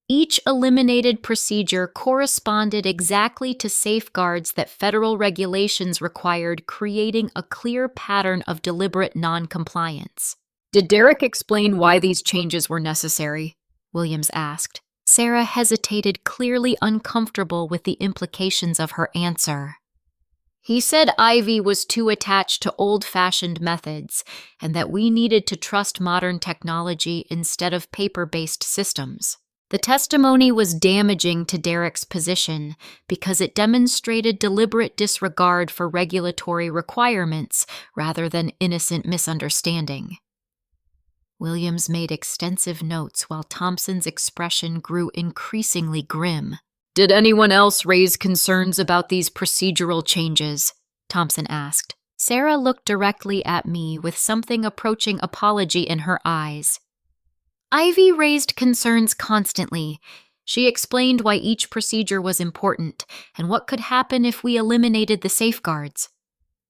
Each eliminated procedure corresponded exactly to safeguards that federal regulations required, creating a clear pattern of deliberate non-compliance. "Did Derek explain why these changes were necessary?" Williams asked. Sarah hesitated, clearly uncomfortable with the implications of her answer. "He said Ivy was too attached to old-fashioned methods, and that we needed to trust modern technology instead of paper-based systems." The testimony was damaging to Derek's position because it demonstrated deliberate disregard for regulatory requirements rather than innocent misunderstanding. Williams made extensive notes while Thompson's expression grew increasingly grim. "Did anyone else raise concerns about these procedural changes?" Thompson asked. Sarah looked directly at me with something approaching apology in her eyes. "Ivy raised concerns constantly. She explained why each procedure was important and what could happen if we eliminated the safeguards.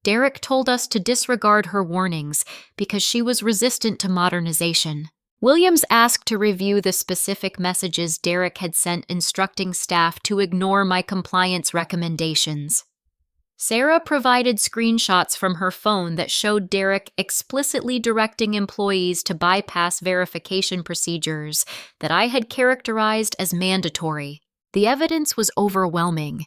Derek told us to disregard her warnings because she was resistant to modernization." Williams asked to review the specific messages Derek had sent instructing staff to ignore my compliance recommendations. Sarah provided screenshots from her phone that showed Derek explicitly directing employees to bypass verification procedures that I had characterized as mandatory. The evidence was overwhelming.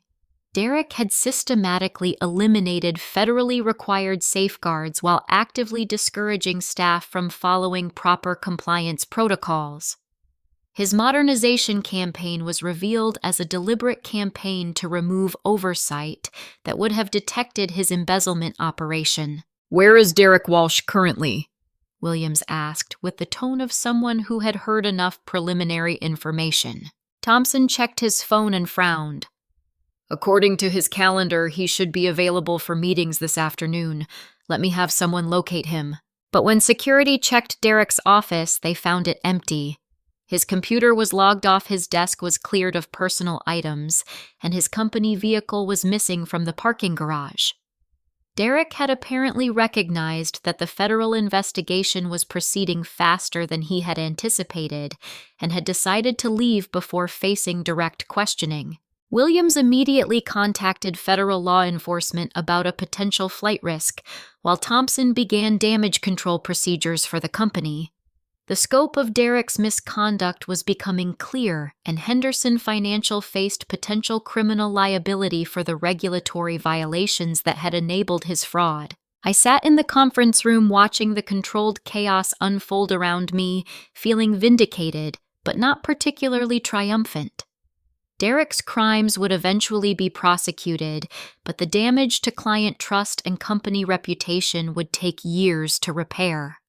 Derek had systematically eliminated federally required safeguards while actively discouraging staff from following proper compliance protocols. His modernization campaign was revealed as a deliberate campaign to remove oversight that would have detected his embezzlement operation. "Where is Derek Walsh currently?" Williams asked, with the tone of someone who had heard enough preliminary information. Thompson checked his phone and frowned. "According to his calendar, he should be available for meetings this afternoon. Let me have someone locate him." But when security checked Derek's office, they found it empty. His computer was logged off, his desk was cleared of personal items, and his company vehicle was missing from the parking garage. Derek had apparently recognized that the federal investigation was proceeding faster than he had anticipated and had decided to leave before facing direct questioning. Williams immediately contacted federal law enforcement about a potential flight risk, while Thompson began damage control procedures for the company. The scope of Derek's misconduct was becoming clear, and Henderson Financial faced potential criminal liability for the regulatory violations that had enabled his fraud. I sat in the conference room watching the controlled chaos unfold around me, feeling vindicated, but not particularly triumphant. Derek's crimes would eventually be prosecuted, but the damage to client trust and company reputation would take years to repair.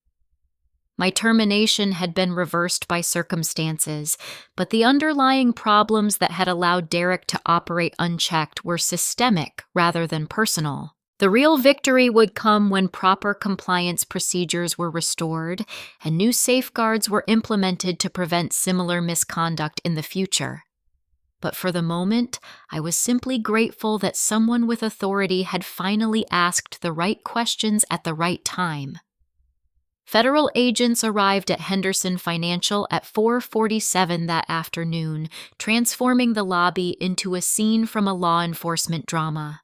My termination had been reversed by circumstances, but the underlying problems that had allowed Derek to operate unchecked were systemic rather than personal. The real victory would come when proper compliance procedures were restored and new safeguards were implemented to prevent similar misconduct in the future. But for the moment, I was simply grateful that someone with authority had finally asked the right questions at the right time. Federal agents arrived at Henderson Financial at 4:47 that afternoon, transforming the lobby into a scene from a law enforcement drama.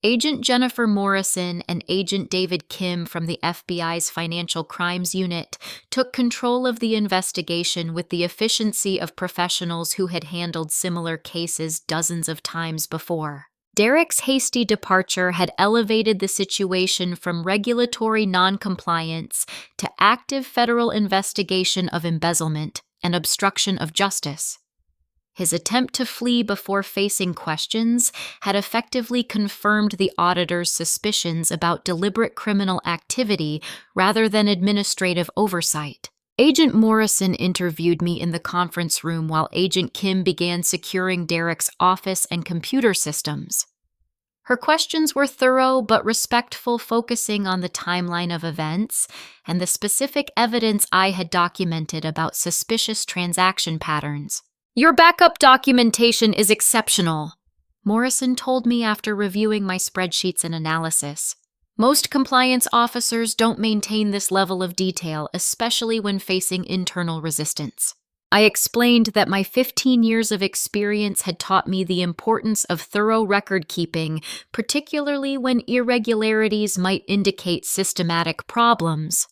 Agent Jennifer Morrison and Agent David Kim from the FBI's Financial Crimes Unit took control of the investigation with the efficiency of professionals who had handled similar cases dozens of times before. Derek's hasty departure had elevated the situation from regulatory noncompliance to active federal investigation of embezzlement and obstruction of justice. His attempt to flee before facing questions had effectively confirmed the auditor's suspicions about deliberate criminal activity rather than administrative oversight. Agent Morrison interviewed me in the conference room while Agent Kim began securing Derek's office and computer systems. Her questions were thorough but respectful, focusing on the timeline of events and the specific evidence I had documented about suspicious transaction patterns. "Your backup documentation is exceptional," Morrison told me after reviewing my spreadsheets and analysis. "Most compliance officers don't maintain this level of detail, especially when facing internal resistance." I explained that my 15 years of experience had taught me the importance of thorough record keeping, particularly when irregularities might indicate systematic problems.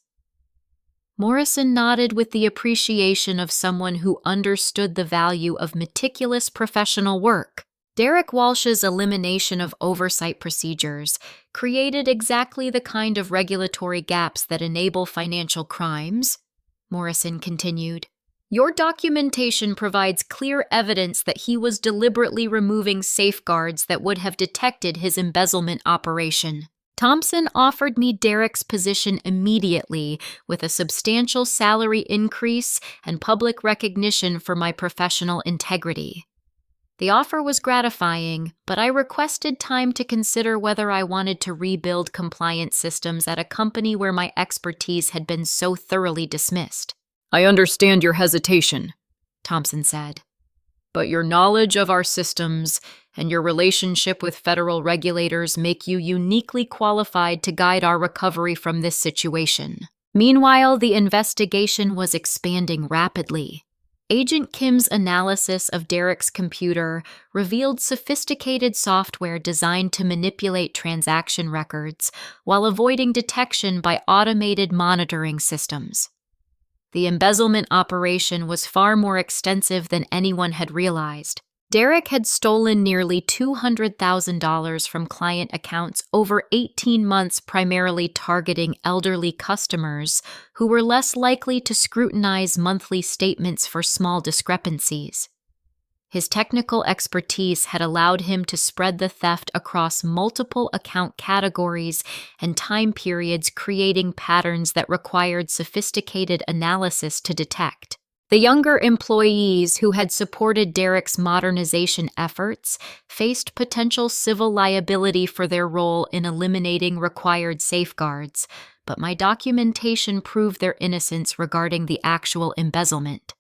Morrison nodded with the appreciation of someone who understood the value of meticulous professional work. Derek Walsh's elimination of oversight procedures created exactly the kind of regulatory gaps that enable financial crimes, Morrison continued. Your documentation provides clear evidence that he was deliberately removing safeguards that would have detected his embezzlement operation. Thompson offered me Derek's position immediately with a substantial salary increase and public recognition for my professional integrity. The offer was gratifying, but I requested time to consider whether I wanted to rebuild compliance systems at a company where my expertise had been so thoroughly dismissed. "I understand your hesitation," Thompson said, "but your knowledge of our systems and your relationship with federal regulators make you uniquely qualified to guide our recovery from this situation." Meanwhile, the investigation was expanding rapidly. Agent Kim's analysis of Derek's computer revealed sophisticated software designed to manipulate transaction records while avoiding detection by automated monitoring systems. The embezzlement operation was far more extensive than anyone had realized. Derek had stolen nearly $200,000 from client accounts over 18 months, primarily targeting elderly customers who were less likely to scrutinize monthly statements for small discrepancies. His technical expertise had allowed him to spread the theft across multiple account categories and time periods, creating patterns that required sophisticated analysis to detect. The younger employees who had supported Derek's modernization efforts faced potential civil liability for their role in eliminating required safeguards, but my documentation proved their innocence regarding the actual embezzlement.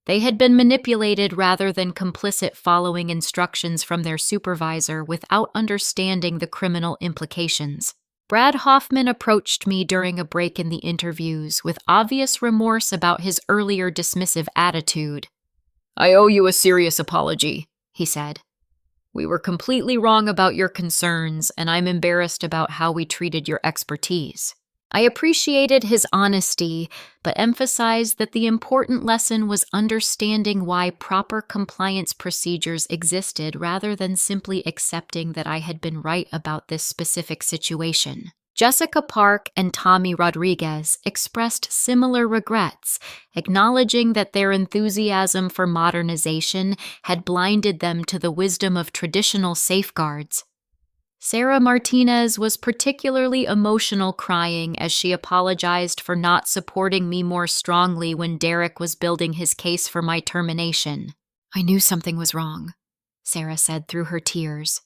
They had been manipulated rather than complicit, following instructions from their supervisor without understanding the criminal implications. Brad Hoffman approached me during a break in the interviews with obvious remorse about his earlier dismissive attitude. "I owe you a serious apology," he said. "We were completely wrong about your concerns, and I'm embarrassed about how we treated your expertise." I appreciated his honesty, but emphasized that the important lesson was understanding why proper compliance procedures existed rather than simply accepting that I had been right about this specific situation. Jessica Park and Tommy Rodriguez expressed similar regrets, acknowledging that their enthusiasm for modernization had blinded them to the wisdom of traditional safeguards. Sarah Martinez was particularly emotional, crying as she apologized for not supporting me more strongly when Derek was building his case for my termination. "I knew something was wrong," Sarah said through her tears.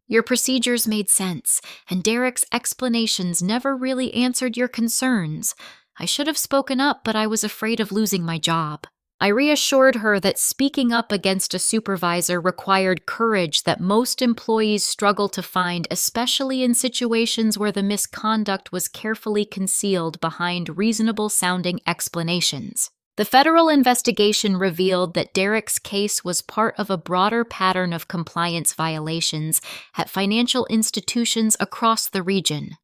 "Your procedures made sense, and Derek's explanations never really answered your concerns. I should have spoken up, but I was afraid of losing my job." I reassured her that speaking up against a supervisor required courage that most employees struggle to find, especially in situations where the misconduct was carefully concealed behind reasonable-sounding explanations. The federal investigation revealed that Derek's case was part of a broader pattern of compliance violations at financial institutions across the region.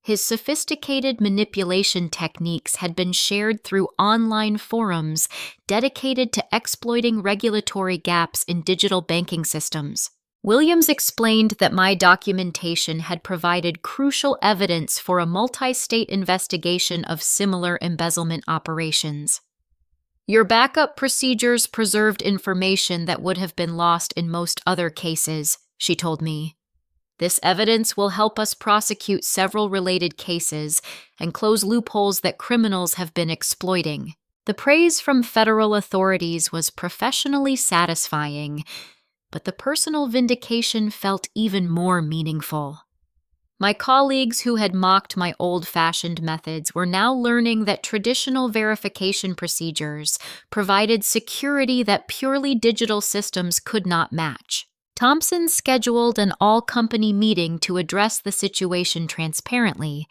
His sophisticated manipulation techniques had been shared through online forums dedicated to exploiting regulatory gaps in digital banking systems. Williams explained that my documentation had provided crucial evidence for a multi-state investigation of similar embezzlement operations. Your backup procedures preserved information that would have been lost in most other cases, she told me. This evidence will help us prosecute several related cases and close loopholes that criminals have been exploiting. The praise from federal authorities was professionally satisfying, but the personal vindication felt even more meaningful. My colleagues who had mocked my old-fashioned methods were now learning that traditional verification procedures provided security that purely digital systems could not match. Thompson scheduled an all-company meeting to address the situation transparently.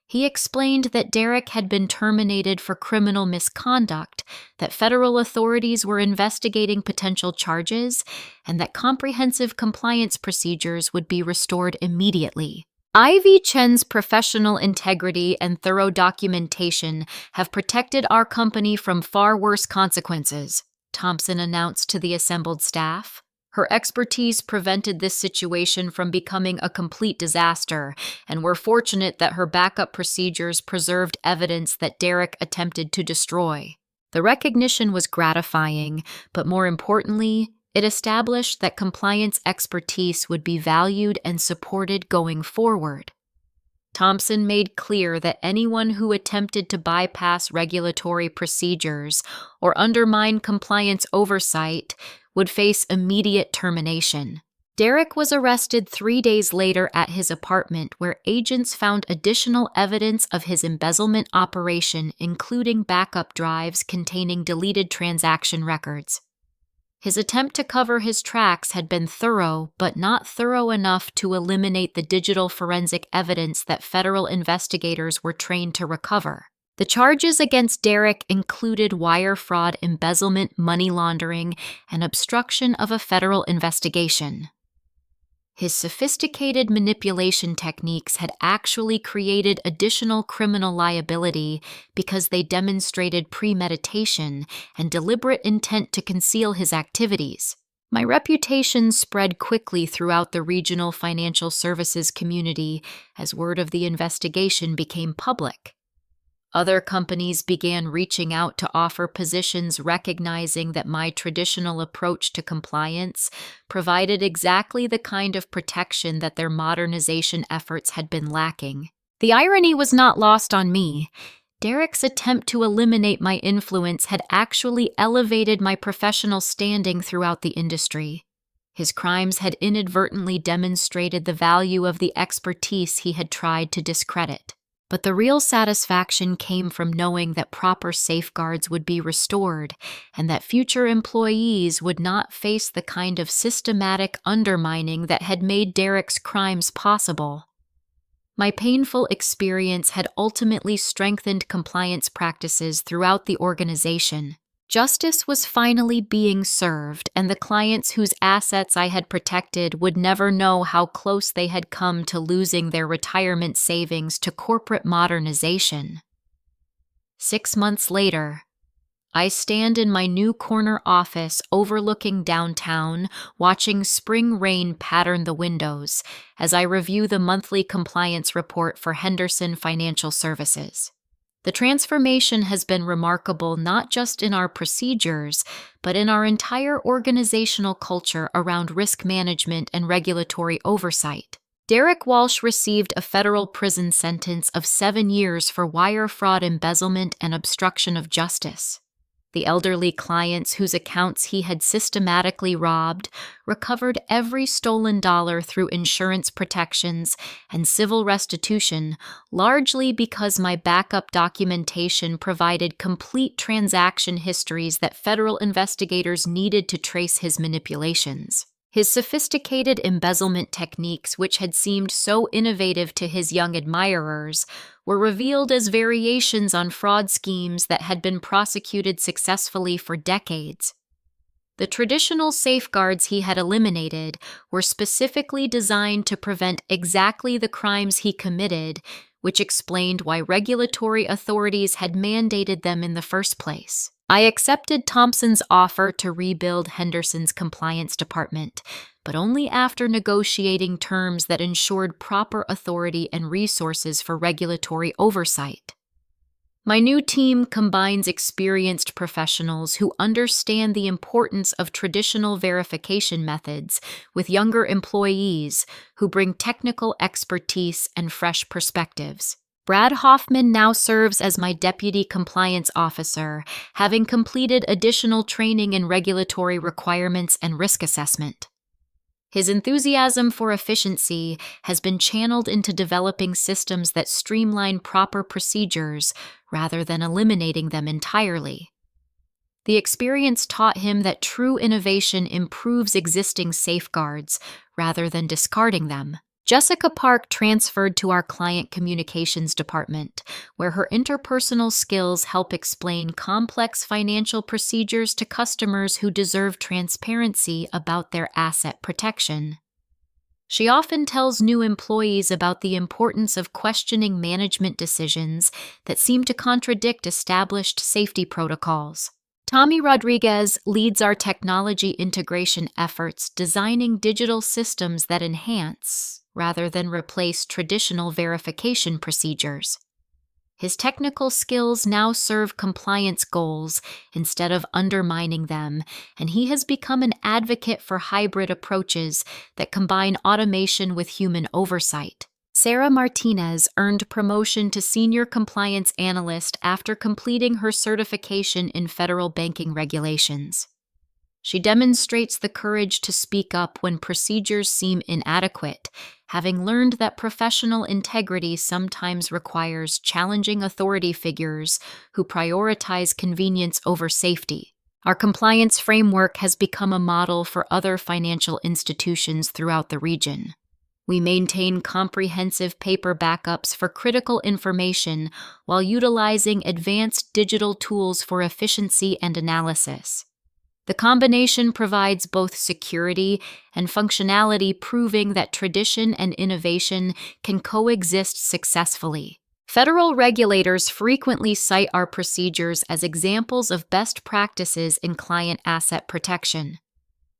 He explained that Derek had been terminated for criminal misconduct, that federal authorities were investigating potential charges, and that comprehensive compliance procedures would be restored immediately. Ivy Chen's professional integrity and thorough documentation have protected our company from far worse consequences, Thompson announced to the assembled staff. Her expertise prevented this situation from becoming a complete disaster, and we're fortunate that her backup procedures preserved evidence that Derek attempted to destroy. The recognition was gratifying, but more importantly, it established that compliance expertise would be valued and supported going forward. Thompson made clear that anyone who attempted to bypass regulatory procedures or undermine compliance oversight would face immediate termination. Derek was arrested 3 days later at his apartment, where agents found additional evidence of his embezzlement operation, including backup drives containing deleted transaction records. His attempt to cover his tracks had been thorough, but not thorough enough to eliminate the digital forensic evidence that federal investigators were trained to recover. The charges against Derek included wire fraud, embezzlement, money laundering, and obstruction of a federal investigation. His sophisticated manipulation techniques had actually created additional criminal liability because they demonstrated premeditation and deliberate intent to conceal his activities. My reputation spread quickly throughout the regional financial services community as word of the investigation became public. Other companies began reaching out to offer positions, recognizing that my traditional approach to compliance provided exactly the kind of protection that their modernization efforts had been lacking. The irony was not lost on me. Derek's attempt to eliminate my influence had actually elevated my professional standing throughout the industry. His crimes had inadvertently demonstrated the value of the expertise he had tried to discredit. But the real satisfaction came from knowing that proper safeguards would be restored and that future employees would not face the kind of systematic undermining that had made Derek's crimes possible. My painful experience had ultimately strengthened compliance practices throughout the organization. Justice was finally being served, and the clients whose assets I had protected would never know how close they had come to losing their retirement savings to corporate modernization. 6 months later, I stand in my new corner office overlooking downtown, watching spring rain pattern the windows as I review the monthly compliance report for Henderson Financial Services. The transformation has been remarkable not just in our procedures, but in our entire organizational culture around risk management and regulatory oversight. Derek Walsh received a federal prison sentence of 7 years for wire fraud, embezzlement, and obstruction of justice. The elderly clients whose accounts he had systematically robbed recovered every stolen dollar through insurance protections and civil restitution, largely because my backup documentation provided complete transaction histories that federal investigators needed to trace his manipulations. His sophisticated embezzlement techniques, which had seemed so innovative to his young admirers, were revealed as variations on fraud schemes that had been prosecuted successfully for decades. The traditional safeguards he had eliminated were specifically designed to prevent exactly the crimes he committed, which explained why regulatory authorities had mandated them in the first place. I accepted Thompson's offer to rebuild Henderson's compliance department, but only after negotiating terms that ensured proper authority and resources for regulatory oversight. My new team combines experienced professionals who understand the importance of traditional verification methods with younger employees who bring technical expertise and fresh perspectives. Brad Hoffman now serves as my deputy compliance officer, having completed additional training in regulatory requirements and risk assessment. His enthusiasm for efficiency has been channeled into developing systems that streamline proper procedures rather than eliminating them entirely. The experience taught him that true innovation improves existing safeguards rather than discarding them. Jessica Park transferred to our client communications department, where her interpersonal skills help explain complex financial procedures to customers who deserve transparency about their asset protection. She often tells new employees about the importance of questioning management decisions that seem to contradict established safety protocols. Tommy Rodriguez leads our technology integration efforts, designing digital systems that enhance, rather than replace, traditional verification procedures. His technical skills now serve compliance goals instead of undermining them, and he has become an advocate for hybrid approaches that combine automation with human oversight. Sarah Martinez earned promotion to Senior Compliance Analyst after completing her certification in federal banking regulations. She demonstrates the courage to speak up when procedures seem inadequate, having learned that professional integrity sometimes requires challenging authority figures who prioritize convenience over safety. Our compliance framework has become a model for other financial institutions throughout the region. We maintain comprehensive paper backups for critical information while utilizing advanced digital tools for efficiency and analysis. The combination provides both security and functionality, proving that tradition and innovation can coexist successfully. Federal regulators frequently cite our procedures as examples of best practices in client asset protection.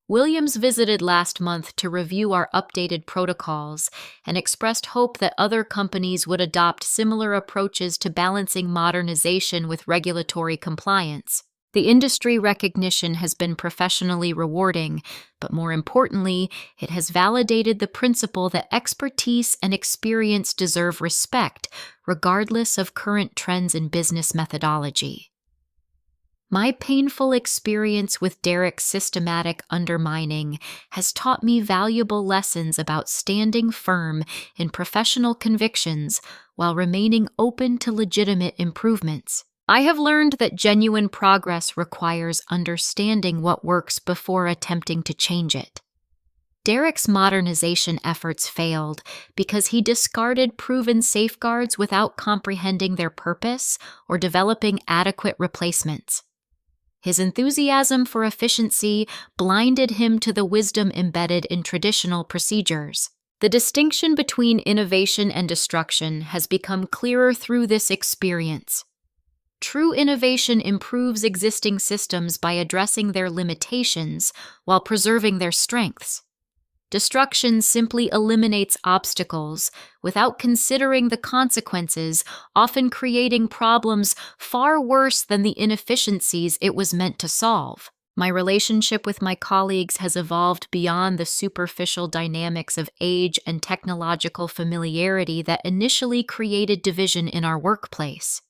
Williams visited last month to review our updated protocols and expressed hope that other companies would adopt similar approaches to balancing modernization with regulatory compliance. The industry recognition has been professionally rewarding, but more importantly, it has validated the principle that expertise and experience deserve respect, regardless of current trends in business methodology. My painful experience with Derek's systematic undermining has taught me valuable lessons about standing firm in professional convictions while remaining open to legitimate improvements. I have learned that genuine progress requires understanding what works before attempting to change it. Derek's modernization efforts failed because he discarded proven safeguards without comprehending their purpose or developing adequate replacements. His enthusiasm for efficiency blinded him to the wisdom embedded in traditional procedures. The distinction between innovation and destruction has become clearer through this experience. True innovation improves existing systems by addressing their limitations while preserving their strengths. Destruction simply eliminates obstacles without considering the consequences, often creating problems far worse than the inefficiencies it was meant to solve. My relationship with my colleagues has evolved beyond the superficial dynamics of age and technological familiarity that initially created division in our workplace.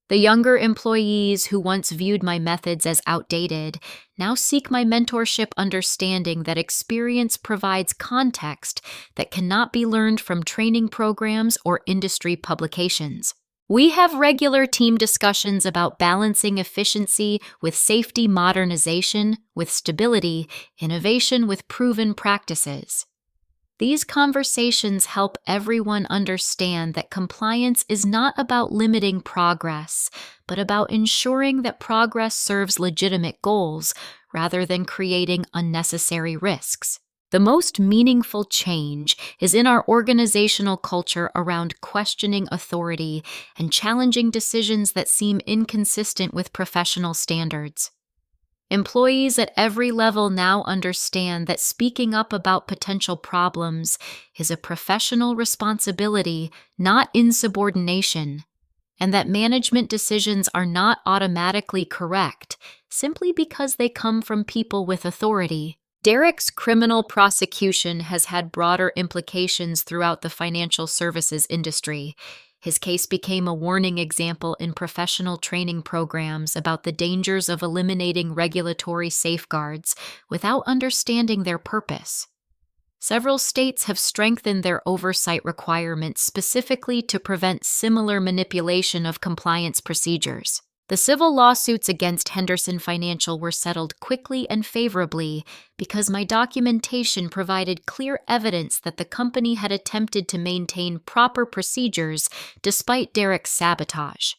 The younger employees who once viewed my methods as outdated now seek my mentorship, understanding that experience provides context that cannot be learned from training programs or industry publications. We have regular team discussions about balancing efficiency with safety, modernization with stability, innovation with proven practices. These conversations help everyone understand that compliance is not about limiting progress, but about ensuring that progress serves legitimate goals rather than creating unnecessary risks. The most meaningful change is in our organizational culture around questioning authority and challenging decisions that seem inconsistent with professional standards. Employees at every level now understand that speaking up about potential problems is a professional responsibility, not insubordination, and that management decisions are not automatically correct simply because they come from people with authority. Derek's criminal prosecution has had broader implications throughout the financial services industry. His case became a warning example in professional training programs about the dangers of eliminating regulatory safeguards without understanding their purpose. Several states have strengthened their oversight requirements specifically to prevent similar manipulation of compliance procedures. The civil lawsuits against Henderson Financial were settled quickly and favorably because my documentation provided clear evidence that the company had attempted to maintain proper procedures despite Derek's sabotage.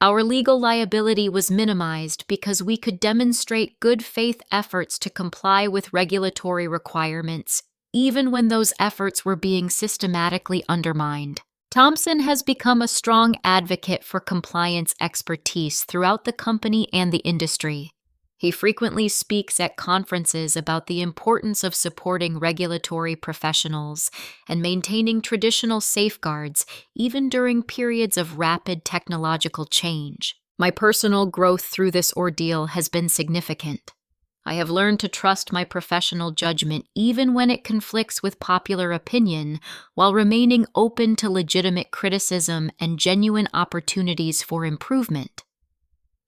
Our legal liability was minimized because we could demonstrate good faith efforts to comply with regulatory requirements, even when those efforts were being systematically undermined. Thompson has become a strong advocate for compliance expertise throughout the company and the industry. He frequently speaks at conferences about the importance of supporting regulatory professionals and maintaining traditional safeguards even during periods of rapid technological change. My personal growth through this ordeal has been significant. I have learned to trust my professional judgment even when it conflicts with popular opinion, while remaining open to legitimate criticism and genuine opportunities for improvement.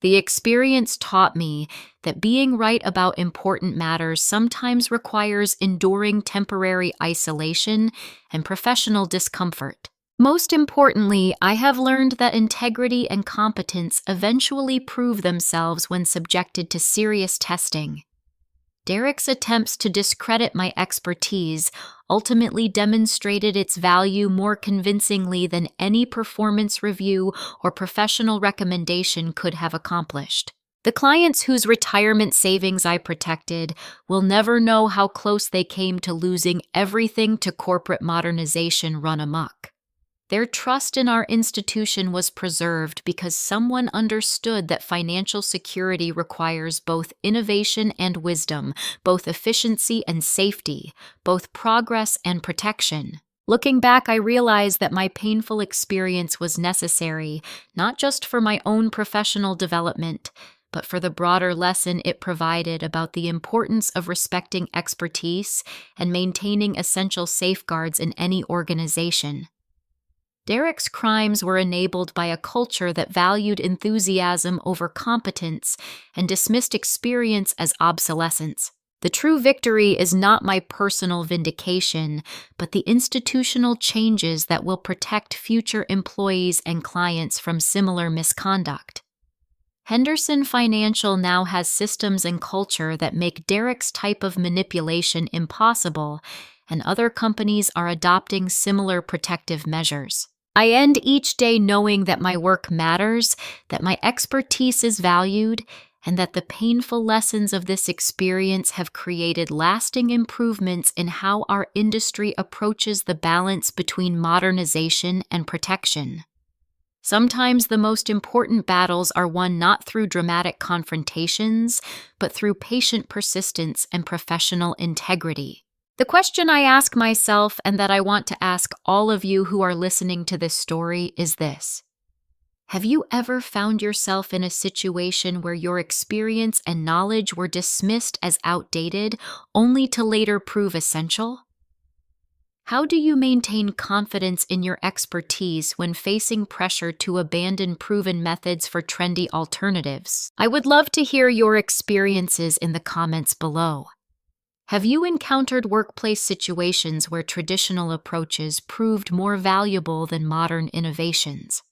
The experience taught me that being right about important matters sometimes requires enduring temporary isolation and professional discomfort. Most importantly, I have learned that integrity and competence eventually prove themselves when subjected to serious testing. Derek's attempts to discredit my expertise ultimately demonstrated its value more convincingly than any performance review or professional recommendation could have accomplished. The clients whose retirement savings I protected will never know how close they came to losing everything to corporate modernization run amok. Their trust in our institution was preserved because someone understood that financial security requires both innovation and wisdom, both efficiency and safety, both progress and protection. Looking back, I realized that my painful experience was necessary, not just for my own professional development, but for the broader lesson it provided about the importance of respecting expertise and maintaining essential safeguards in any organization. Derek's crimes were enabled by a culture that valued enthusiasm over competence and dismissed experience as obsolescence. The true victory is not my personal vindication, but the institutional changes that will protect future employees and clients from similar misconduct. Henderson Financial now has systems and culture that make Derek's type of manipulation impossible, and other companies are adopting similar protective measures. I end each day knowing that my work matters, that my expertise is valued, and that the painful lessons of this experience have created lasting improvements in how our industry approaches the balance between modernization and protection. Sometimes the most important battles are won not through dramatic confrontations, but through patient persistence and professional integrity. The question I ask myself, and that I want to ask all of you who are listening to this story, is this: have you ever found yourself in a situation where your experience and knowledge were dismissed as outdated, only to later prove essential? How do you maintain confidence in your expertise when facing pressure to abandon proven methods for trendy alternatives? I would love to hear your experiences in the comments below. Have you encountered workplace situations where traditional approaches proved more valuable than modern innovations?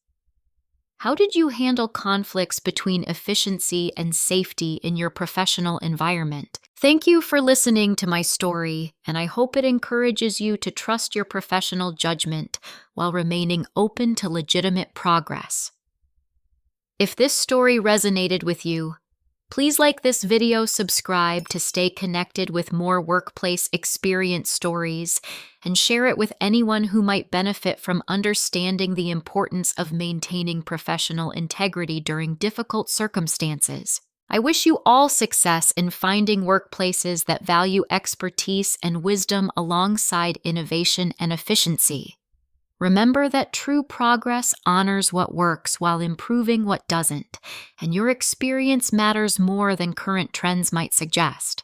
How did you handle conflicts between efficiency and safety in your professional environment? Thank you for listening to my story, and I hope it encourages you to trust your professional judgment while remaining open to legitimate progress. If this story resonated with you, please like this video, subscribe to stay connected with more workplace experience stories, and share it with anyone who might benefit from understanding the importance of maintaining professional integrity during difficult circumstances. I wish you all success in finding workplaces that value expertise and wisdom alongside innovation and efficiency. Remember that true progress honors what works while improving what doesn't, and your experience matters more than current trends might suggest.